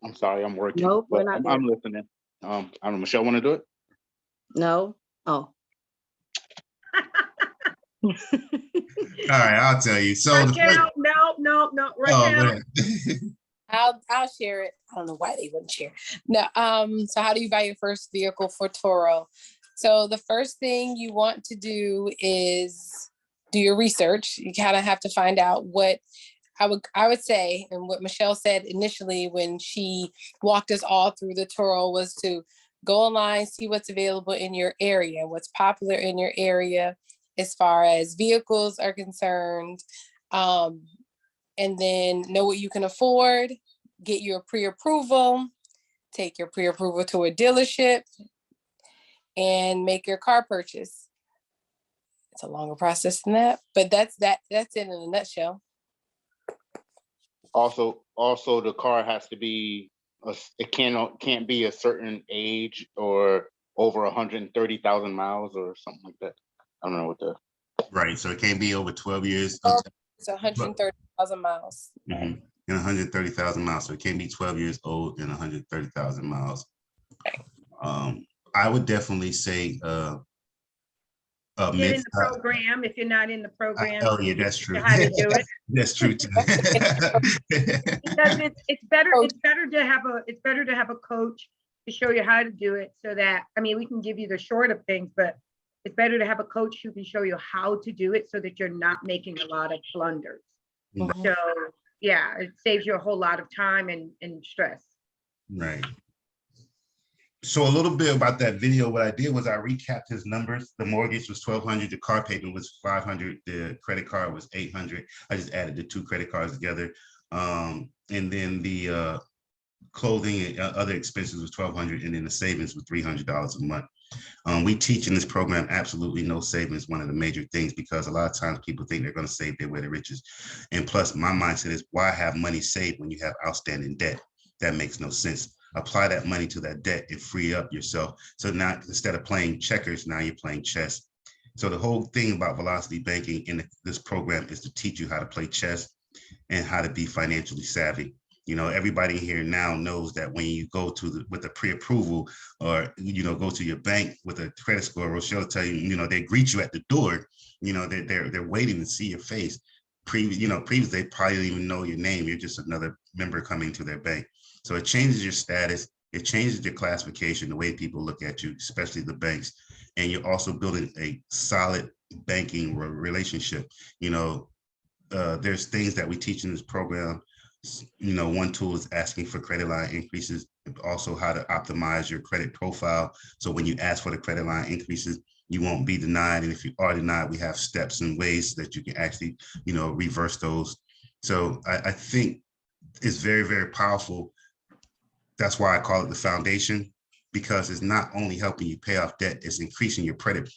I'm sorry, I'm working. Nope, we're but not I'm listening. I don't know, Michelle, want to do it? No. Oh. All right, I'll tell you. So Raquel, no, Raquel. I'll share it. I don't know why they wouldn't share. No, so how do you buy your first vehicle for Toro? So the first thing you want to do is do your research. You kind of have to find out what I would say, and what Michelle said initially when she walked us all through the Toro, was to go online, see what's available in your area, what's popular in your area as far as vehicles are concerned, and then know what you can afford, get your pre-approval, take your pre-approval to a dealership, and make your car purchase. It's a longer process than that, but that's it in a nutshell. Also, the car has to be, it can't be a certain age or over 130,000 miles or something like that. I don't know what the. Right, so it can't be over 12 years. It's 130,000 miles. Mm-hmm. And 130,000 miles, so it can't be 12 years old and 130,000 miles. I would definitely say Get in the program if you're not in the program. Oh yeah, that's true. How to do it. That's true too. Because it's better to have a coach to show you how to do it, so that, I mean, we can give you the short of things, but it's better to have a coach who can show you how to do it so that you're not making a lot of blunders. Mhm. So yeah, it saves you a whole lot of time and stress. Right. So a little bit about that video, what I did was I recapped his numbers. The mortgage was 1,200, the car payment was 500, the credit card was 800. I just added the two credit cards together. And then the clothing and other expenses was 1,200, and then the savings was $300 a month. We teach in this program absolutely no savings, one of the major things, because a lot of times people think they're going to save their way to riches. And plus, my mindset is, why have money saved when you have outstanding debt? That makes no sense. Apply that money to that debt and free up yourself. So now, instead of playing checkers, now you're playing chess. So the whole thing about velocity banking in this program is to teach you how to play chess and how to be financially savvy. You know, everybody here now knows that when you go to with a pre-approval, or, you know, go to your bank with a credit score, Rochelle tell you, you know, they greet you at the door, you know, they're waiting to see your face. Previously, they probably didn't even know your name. You're just another member coming to their bank. So it changes your status. It changes your classification, the way people look at you, especially the banks. And you're also building a solid banking relationship. You know, there's things that we teach in this program. You know, one tool is asking for credit line increases, also how to optimize your credit profile. So when you ask for the credit line increases, you won't be denied. And if you are denied, we have steps and ways that you can actually, you know, reverse those. So I think it's very, very powerful. That's why I call it the foundation, because it's not only helping you pay off debt, it's increasing your credit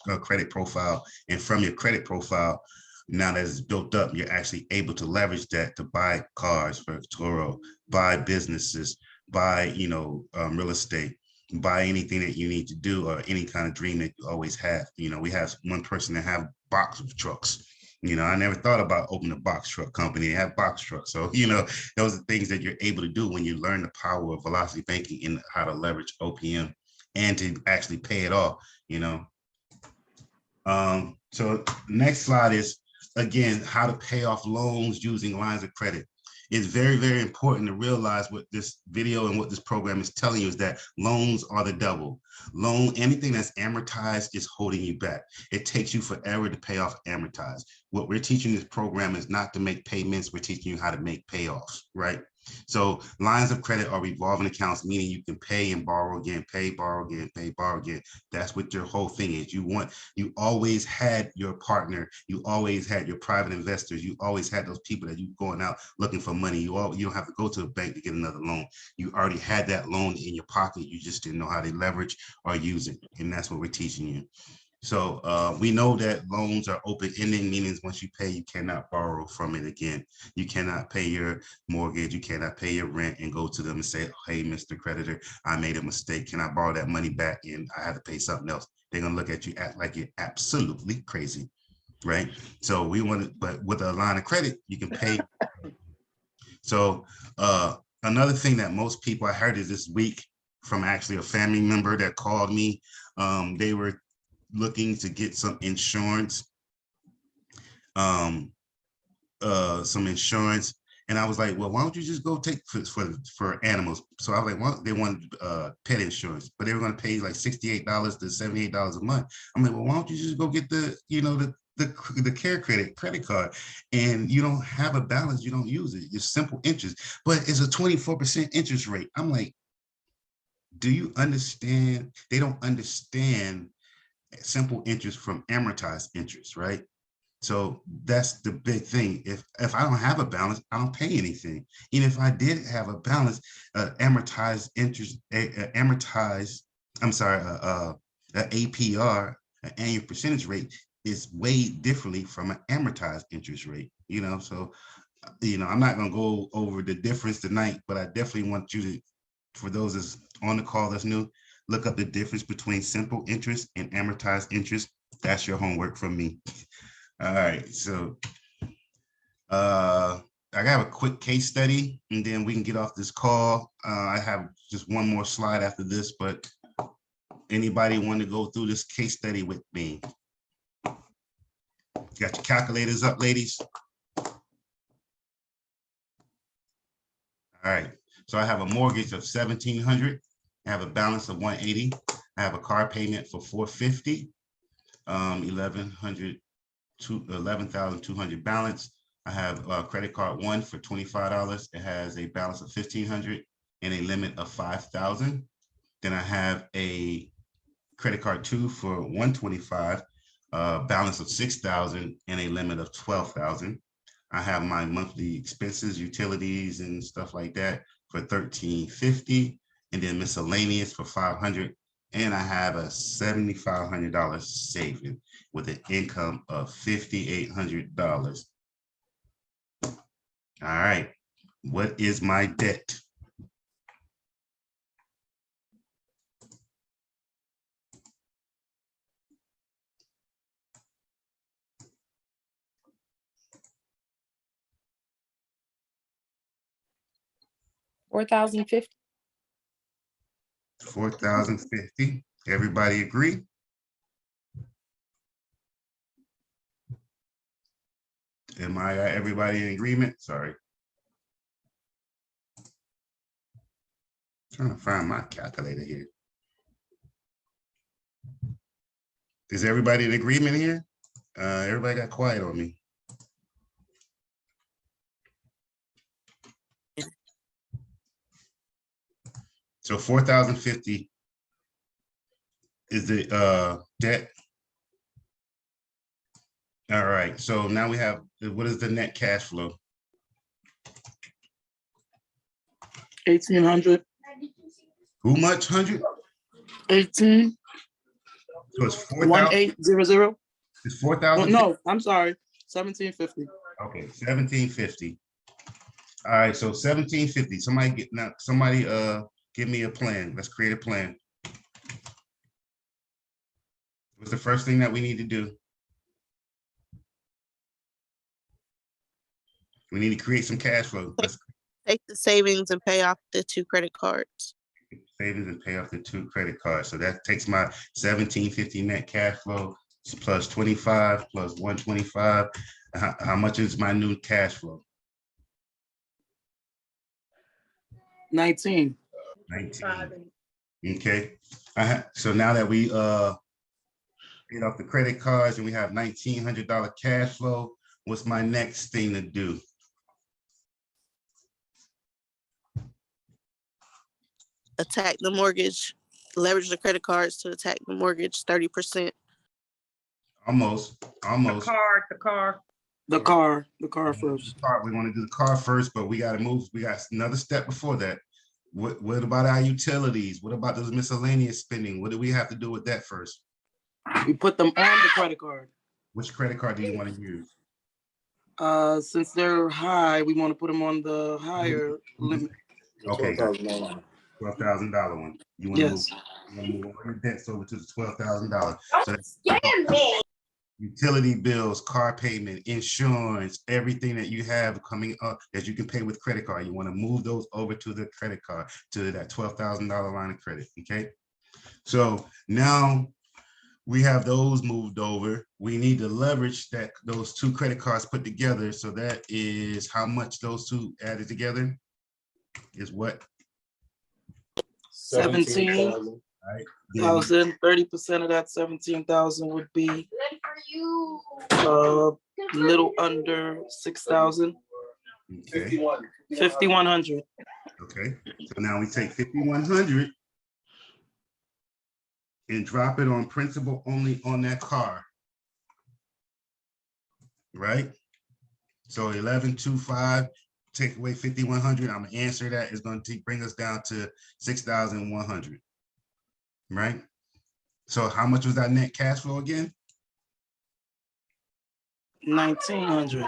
profile. And from your credit profile, now that it's built up, you're actually able to leverage that to buy cars for Toro, buy businesses, buy, you know, real estate, buy anything that you need to do, or any kind of dream that you always have. You know, we have one person that have box trucks. You know, I never thought about opening a box truck company. They have box trucks. So, you know, those are things that you're able to do when you learn the power of velocity banking and how to leverage OPM and to actually pay it off, you know. So next slide is, again, how to pay off loans using lines of credit. It's very, very important to realize what this video and what this program is telling you is that loans are the devil. Anything that's amortized is holding you back. It takes you forever to pay off amortized. What we're teaching this program is not to make payments. We're teaching you how to make payoffs, right? So lines of credit are revolving accounts, meaning you can pay and borrow again, pay, borrow again, pay, borrow again. That's what your whole thing is. You always had your partner. You always had your private investors. You always had those people that you going out looking for money. You don't have to go to a bank to get another loan. You already had that loan in your pocket. You just didn't know how to leverage or use it. And that's what we're teaching you. So we know that loans are open-ending, meaning once you pay, you cannot borrow from it again. You cannot pay your mortgage, you cannot pay your rent and go to them and say, hey, Mr. Creditor, I made a mistake. Can I borrow that money back? And I have to pay something else. They're gonna look at you like you're absolutely crazy, right? So we want to, but with a line of credit, you can pay. So another thing that most people, I heard is this week from actually a family member that called me. They were looking to get some insurance, and I was like, well, why don't you just go take for animals? So I was like, well, they wanted pet insurance, but they were going to pay like $68 to $78 a month. I'm like, well, why don't you just go get the, you know, the care credit card, and you don't have a balance, you don't use it. It's simple interest, but it's a 24% interest rate. I'm like, do you understand? They don't understand simple interest from amortized interest, right? So that's the big thing. If I don't have a balance, I don't pay anything. Even if I did have a balance, amortized interest, APR, an annual percentage rate, is weighed differently from an amortized interest rate. You know, so I'm not going to go over the difference tonight, but I definitely want you to, for those that's on the call that's new, look up the difference between simple interest and amortized interest. That's your homework from me. All right, so I have a quick case study, and then we can get off this call. I have just one more slide after this, but anybody want to go through this case study with me? Got your calculators up, ladies? All right, so I have a mortgage of $1,700. I have a balance of $180. I have a car payment for $450. 11,200 balance. I have credit card one for $25. It has a balance of 1,500 and a limit of 5,000. Then I have a credit card two for $125, balance of 6,000 and a limit of 12,000. I have my monthly expenses, utilities and stuff like that for $1,350, and then miscellaneous for $500. And I have a $7,500 saving with an income of $5,800. All right, what is my debt? $4,050. 4,050. Everybody agree? Am I everybody in agreement? Sorry. Trying to find my calculator here. Is everybody in agreement here? Everybody got quiet on me. So 4,050 is the debt. All right, so now we have, what is the net cash flow? 1,800. Who much, 100? 18. So it's 4,000. 1800. It's 4,000. No, I'm sorry. 1,750. Okay, 1,750. All right, so 1,750. Somebody give me a plan. Let's create a plan. What's the first thing that we need to do? We need to create some cash flow. Let's take the savings and pay off the 2 credit cards. Savings and pay off the 2 credit cards. So that takes my 1,750 net cash flow plus 25 plus 125. How much is my new cash flow? 19. 19. Okay. So now that we paid off the credit cards and we have $1,900 cash flow, what's my next thing to do? Attack the mortgage, leverage the credit cards to attack the mortgage 30%. Almost. The car. The car first. We want to do the car first, but we got to move. We got another step before that. What about our utilities? What about those miscellaneous spending? What do we have to do with that first? We put them on the credit card. Which credit card do you want to use? Since they're high, we want to put them on the higher limit. Okay. $12,000 one. You want to move all your debts over to the $12,000. So that's utility bills, car payment, insurance, everything that you have coming up that you can pay with credit card. You want to move those over to the credit card, to that $12,000 line of credit. Okay. So now we have those moved over. We need to leverage those 2 credit cards put together. So that is how much those 2 added together is what? 17,000. Right. 30% of that 17,000 would be a little under 6,000. Okay. 5,100. Okay. So now we take 5,100 and drop it on principal only on that car. Right? So 11,250, take away 5,100. I'm gonna answer that. It's gonna bring us down to 6,100. Right? So how much was that net cash flow again? 1,900.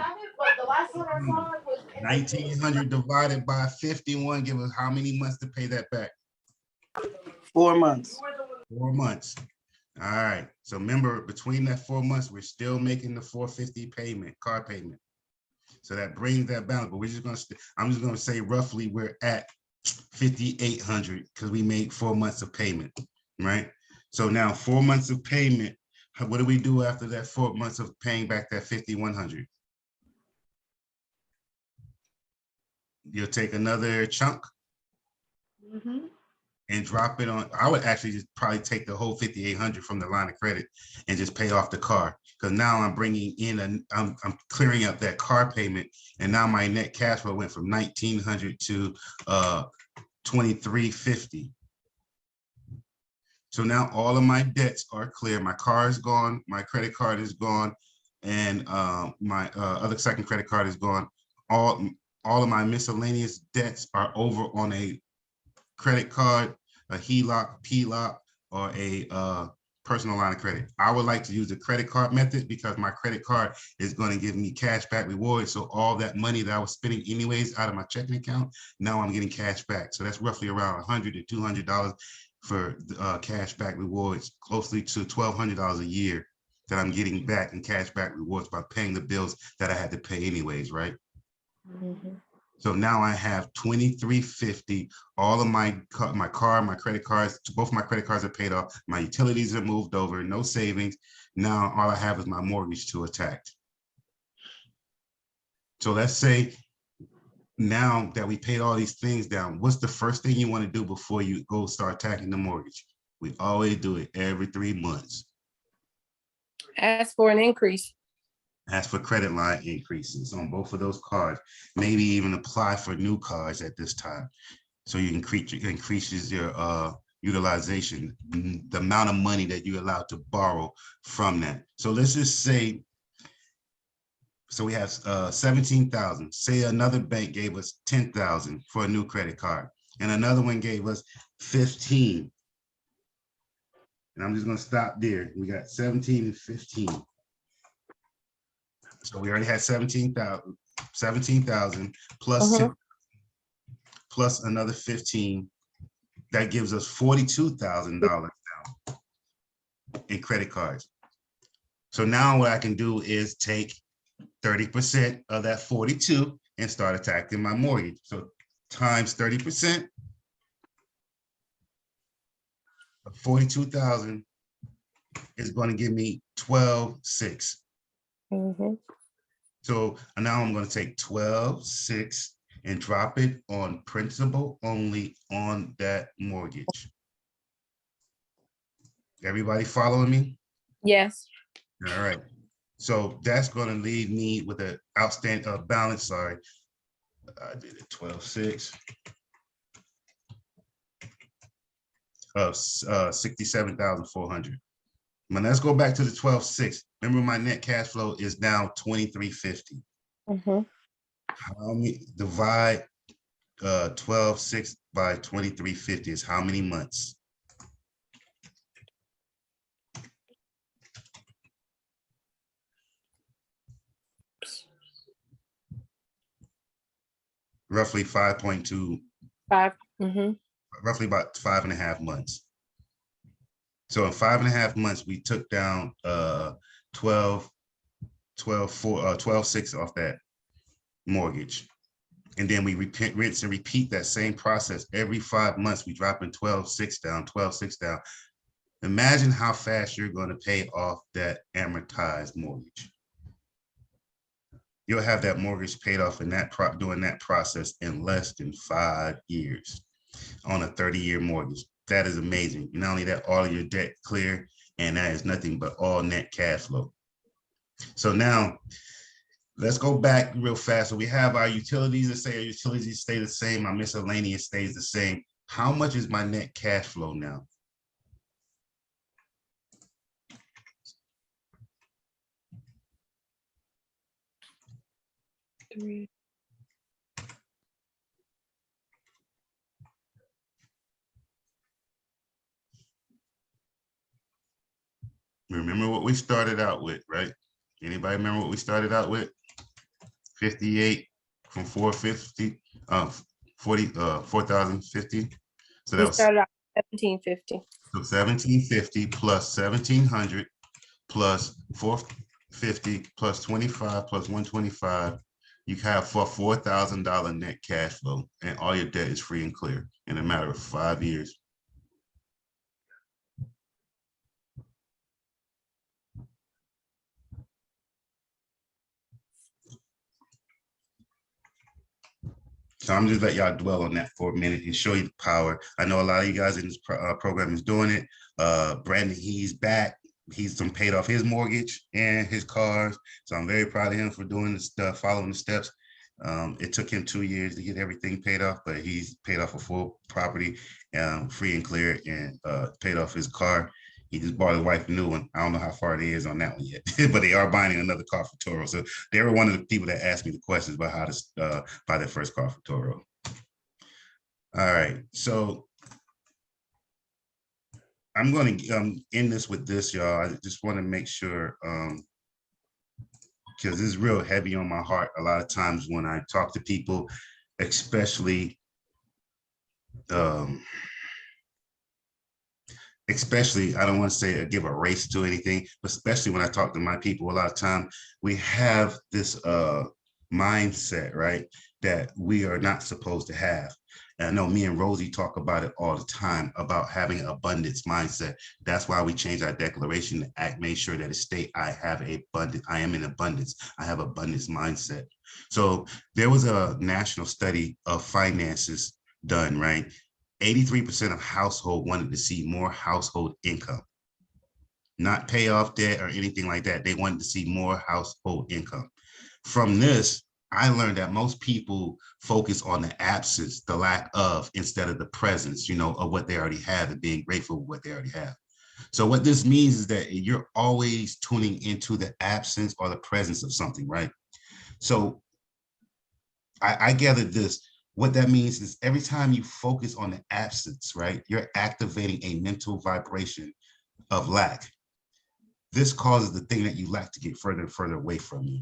1,900 divided by 51 give us how many months to pay that back? 4 months. 4 months. All right. So remember, between that 4 months, we're still making the 450 payment, car payment. So that brings that balance. But we're just gonna I'm just gonna say roughly we're at 5,800 because we made 4 months of payment, right? So now 4 months of payment. What do we do after that 4 months of paying back that 5,100? You'll take another chunk. and drop it on. I would actually just probably take the whole 5,800 from the line of credit and just pay off the car. Because now I'm bringing in I'm clearing up that car payment, and now my net cash flow went from 1,900 to 2,350. So now all of my debts are clear. My car is gone, my credit card is gone, and my other second credit card is gone. All of my miscellaneous debts are over on a credit card, a HELOC, PLOC, or a personal line of credit. I would like to use the credit card method because my credit card is going to give me cash back rewards. So all that money that I was spending anyways out of my checking account, now I'm getting cash back. So that's roughly around $100 to $200 for cash back rewards, closely to $1,200 a year that I'm getting back in cash back rewards by paying the bills that I had to pay anyways, right? So now I have 2,350. All of my car, my credit cards, both my credit cards are paid off. My utilities are moved over, no savings. Now all I have is my mortgage to attack. So let's say now that we paid all these things down, what's the first thing you want to do before you go start attacking the mortgage? We always do it every 3 months. Ask for an increase. Ask for credit line increases on both of those cards. Maybe even apply for new cards at this time, so you increases your utilization, the amount of money that you're allowed to borrow from that. So let's just say, so we have 17,000. Say another bank gave us 10,000 for a new credit card, and another one gave us 15. And I'm just going to stop there. We got 17 and 15. So we already had 17,000 plus 10, plus another 15. That gives us $42,000 now in credit cards. So now what I can do is take 30% of that 42 and start attacking my mortgage. So times 30%, 42,000 is going to give me 12,600. So now I'm going to take 12,600 and drop it on principal only on that mortgage. Everybody following me? Yes. All right. So that's going to leave me with an outstanding balance. Sorry, I did it 12,600 of 67,400. But let's go back to the 12,600. Remember, my net cash flow is now 2,350. How many divide 12,600 by 2,350 is how many months? Roughly 5.2. Roughly about 5.5 months. So in 5.5 months, we took down 12,600 off that mortgage. And then we rinse and repeat that same process every 5 months. We dropping 12,600 down, 12,600 down. Imagine how fast you're going to pay off that amortized mortgage. You'll have that mortgage paid off in that doing that process in less than 5 years on a 30-year mortgage. That is amazing. Not only that, all of your debt clear, and that is nothing but all net cash flow. So now let's go back real fast. So we have our utilities. Let's say our utilities stay the same. My miscellaneous stays the same. How much is my net cash flow now? Remember what we started out with, right? Anybody remember what we started out with? 58 from 450, 4,050. So that was started out 1,750. So 1,750 plus 1,700 plus 450 plus 25 plus 125. You have for $4,000 net cash flow, and all your debt is free and clear in a matter of 5 years. So I'm just let y'all dwell on that for a minute and show you the power. I know a lot of you guys in this program is doing it. Brandon, he's back. He's done paid off his mortgage and his cars. So I'm very proud of him for doing this stuff, following the steps. It took him 2 years to get everything paid off, but he's paid off a full property, free and clear, and paid off his car. He just bought his wife a new one. I don't know how far it is on that one yet, but they are buying another car for Toro. So they were one of the people that asked me the questions about how to buy their first car for Toro. All right, so I'm going to end this with this, y'all. I just want to make sure, because it's real heavy on my heart a lot of times when I talk to people, especially I don't want to say give a race to anything, but especially when I talk to my people, a lot of time we have this mindset, right, that we are not supposed to have. And I know me and Rosie talk about it all the time about having an abundance mindset. That's why we changed our declaration to make sure that it state I am in abundance. I have abundance mindset. So there was a national study of finances done, right? 83% of household wanted to see more household income, not pay off debt or anything like that. They wanted to see more household income. From this, I learned that most people focus on the absence, the lack of, instead of the presence, of what they already have and being grateful for what they already have. So what this means is that you're always tuning into the absence or the presence of something, right? So I gathered this. What that means is every time you focus on the absence, right, you're activating a mental vibration of lack. This causes the thing that you lack to get further and further away from you.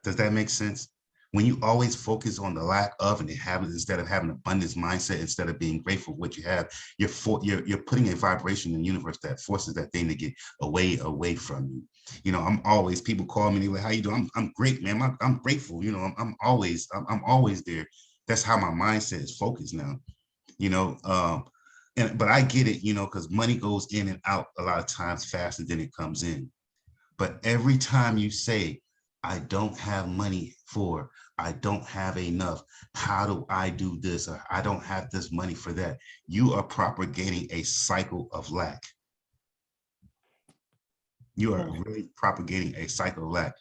Does that make sense? When you always focus on the lack of and instead of having an abundance mindset, instead of being grateful for what you have, you're putting a vibration in the universe that forces that thing to get away from you. I'm always, people call me, they're like, how you doing? I'm great, man. I'm grateful. I'm always there. That's how my mindset is focused now, but I get it, because money goes in and out a lot of times faster than it comes in. But every time you say, I don't have money for, I don't have enough, how do I do this? Or I don't have this money for that. You are propagating a cycle of lack. You are really propagating a cycle of lack.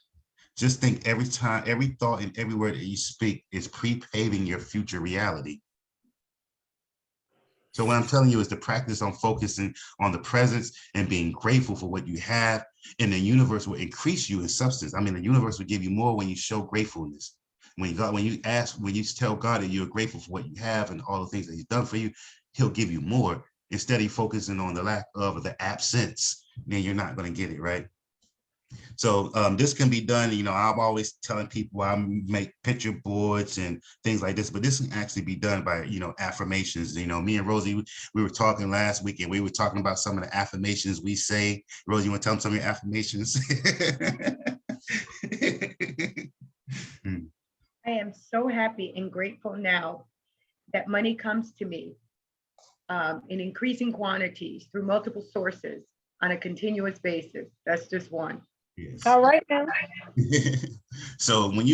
Just think every time, every thought and every word that you speak is pre-paving your future reality. So what I'm telling you is to practice on focusing on the presence and being grateful for what you have, and the universe will increase you in substance. I mean, the universe will give you more when you show gratefulness. When you tell God that you're grateful for what you have and all the things that He's done for you, He'll give you more. Instead of focusing on the lack of or the absence, then you're not going to get it, right? So this can be done, I'm always telling people I make picture boards and things like this, but this can actually be done by, affirmations. Me and Rosie, we were talking last week and we were talking about some of the affirmations we say. Rosie, you want to tell them some of your affirmations? I am so happy and grateful now that money comes to me in increasing quantities through multiple sources on a continuous basis. That's just one. Yes. All right now. So when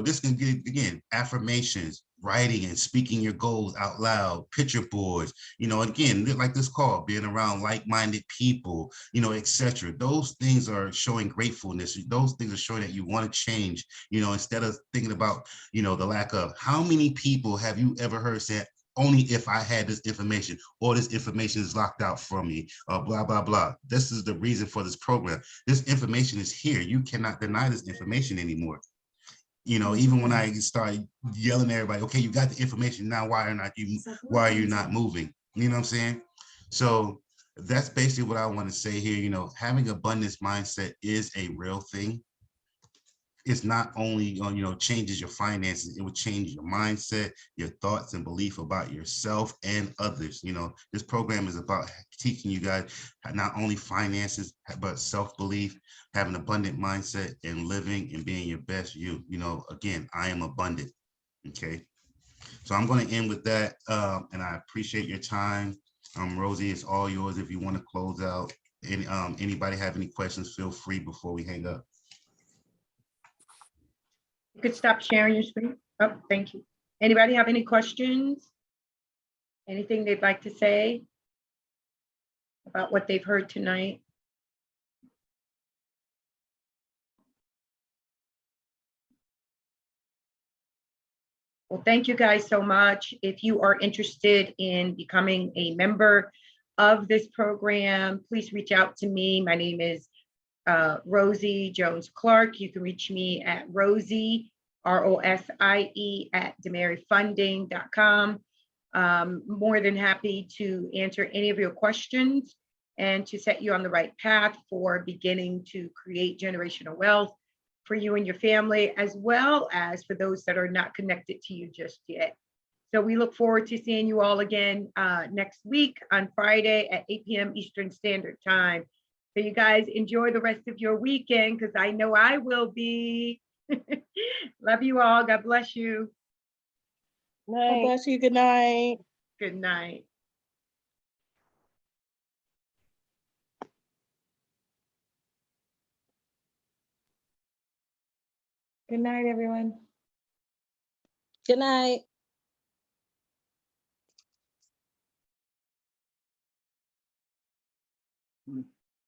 this can get, again, affirmations, writing and speaking your goals out loud, picture boards, again, like this call, being around like-minded people, etc. Those things are showing gratefulness. Those things are showing that you want to change, instead of thinking about, the lack of. How many people have you ever heard say, only if I had this information, or this information is locked out from me, blah, blah, blah. This is the reason for this program. This information is here. You cannot deny this information anymore. Even when I start yelling at everybody, okay, you got the information, now why are you not moving? You know what I'm saying? So that's basically what I want to say here. Having abundance mindset is a real thing. It's not only changes your finances, it will change your mindset, your thoughts and belief about yourself and others. This program is about teaching you guys not only finances, but self-belief, having an abundant mindset, and living and being your best you. Again, I am abundant. Okay. So I'm going to end with that. And I appreciate your time. Rosie, it's all yours if you want to close out. Anybody have any questions, feel free before we hang up. You could stop sharing your screen. Oh, thank you. Anybody have any questions? Anything they'd like to say about what they've heard tonight? Well, thank you guys so much. If you are interested in becoming a member of this program, please reach out to me. My name is Rosie Jones Clark. You can reach me at Rosie, ROSIE, at demaryfunding.com. More than happy to answer any of your questions and to set you on the right path for beginning to create generational wealth for you and your family, as well as for those that are not connected to you just yet. So we look forward to seeing you all again next week on Friday at 8 p.m. Eastern Standard Time. So you guys enjoy the rest of your weekend, because I know I will be. Love you all. God bless you. God bless you. Good night. Good night. Good night, everyone. Good night.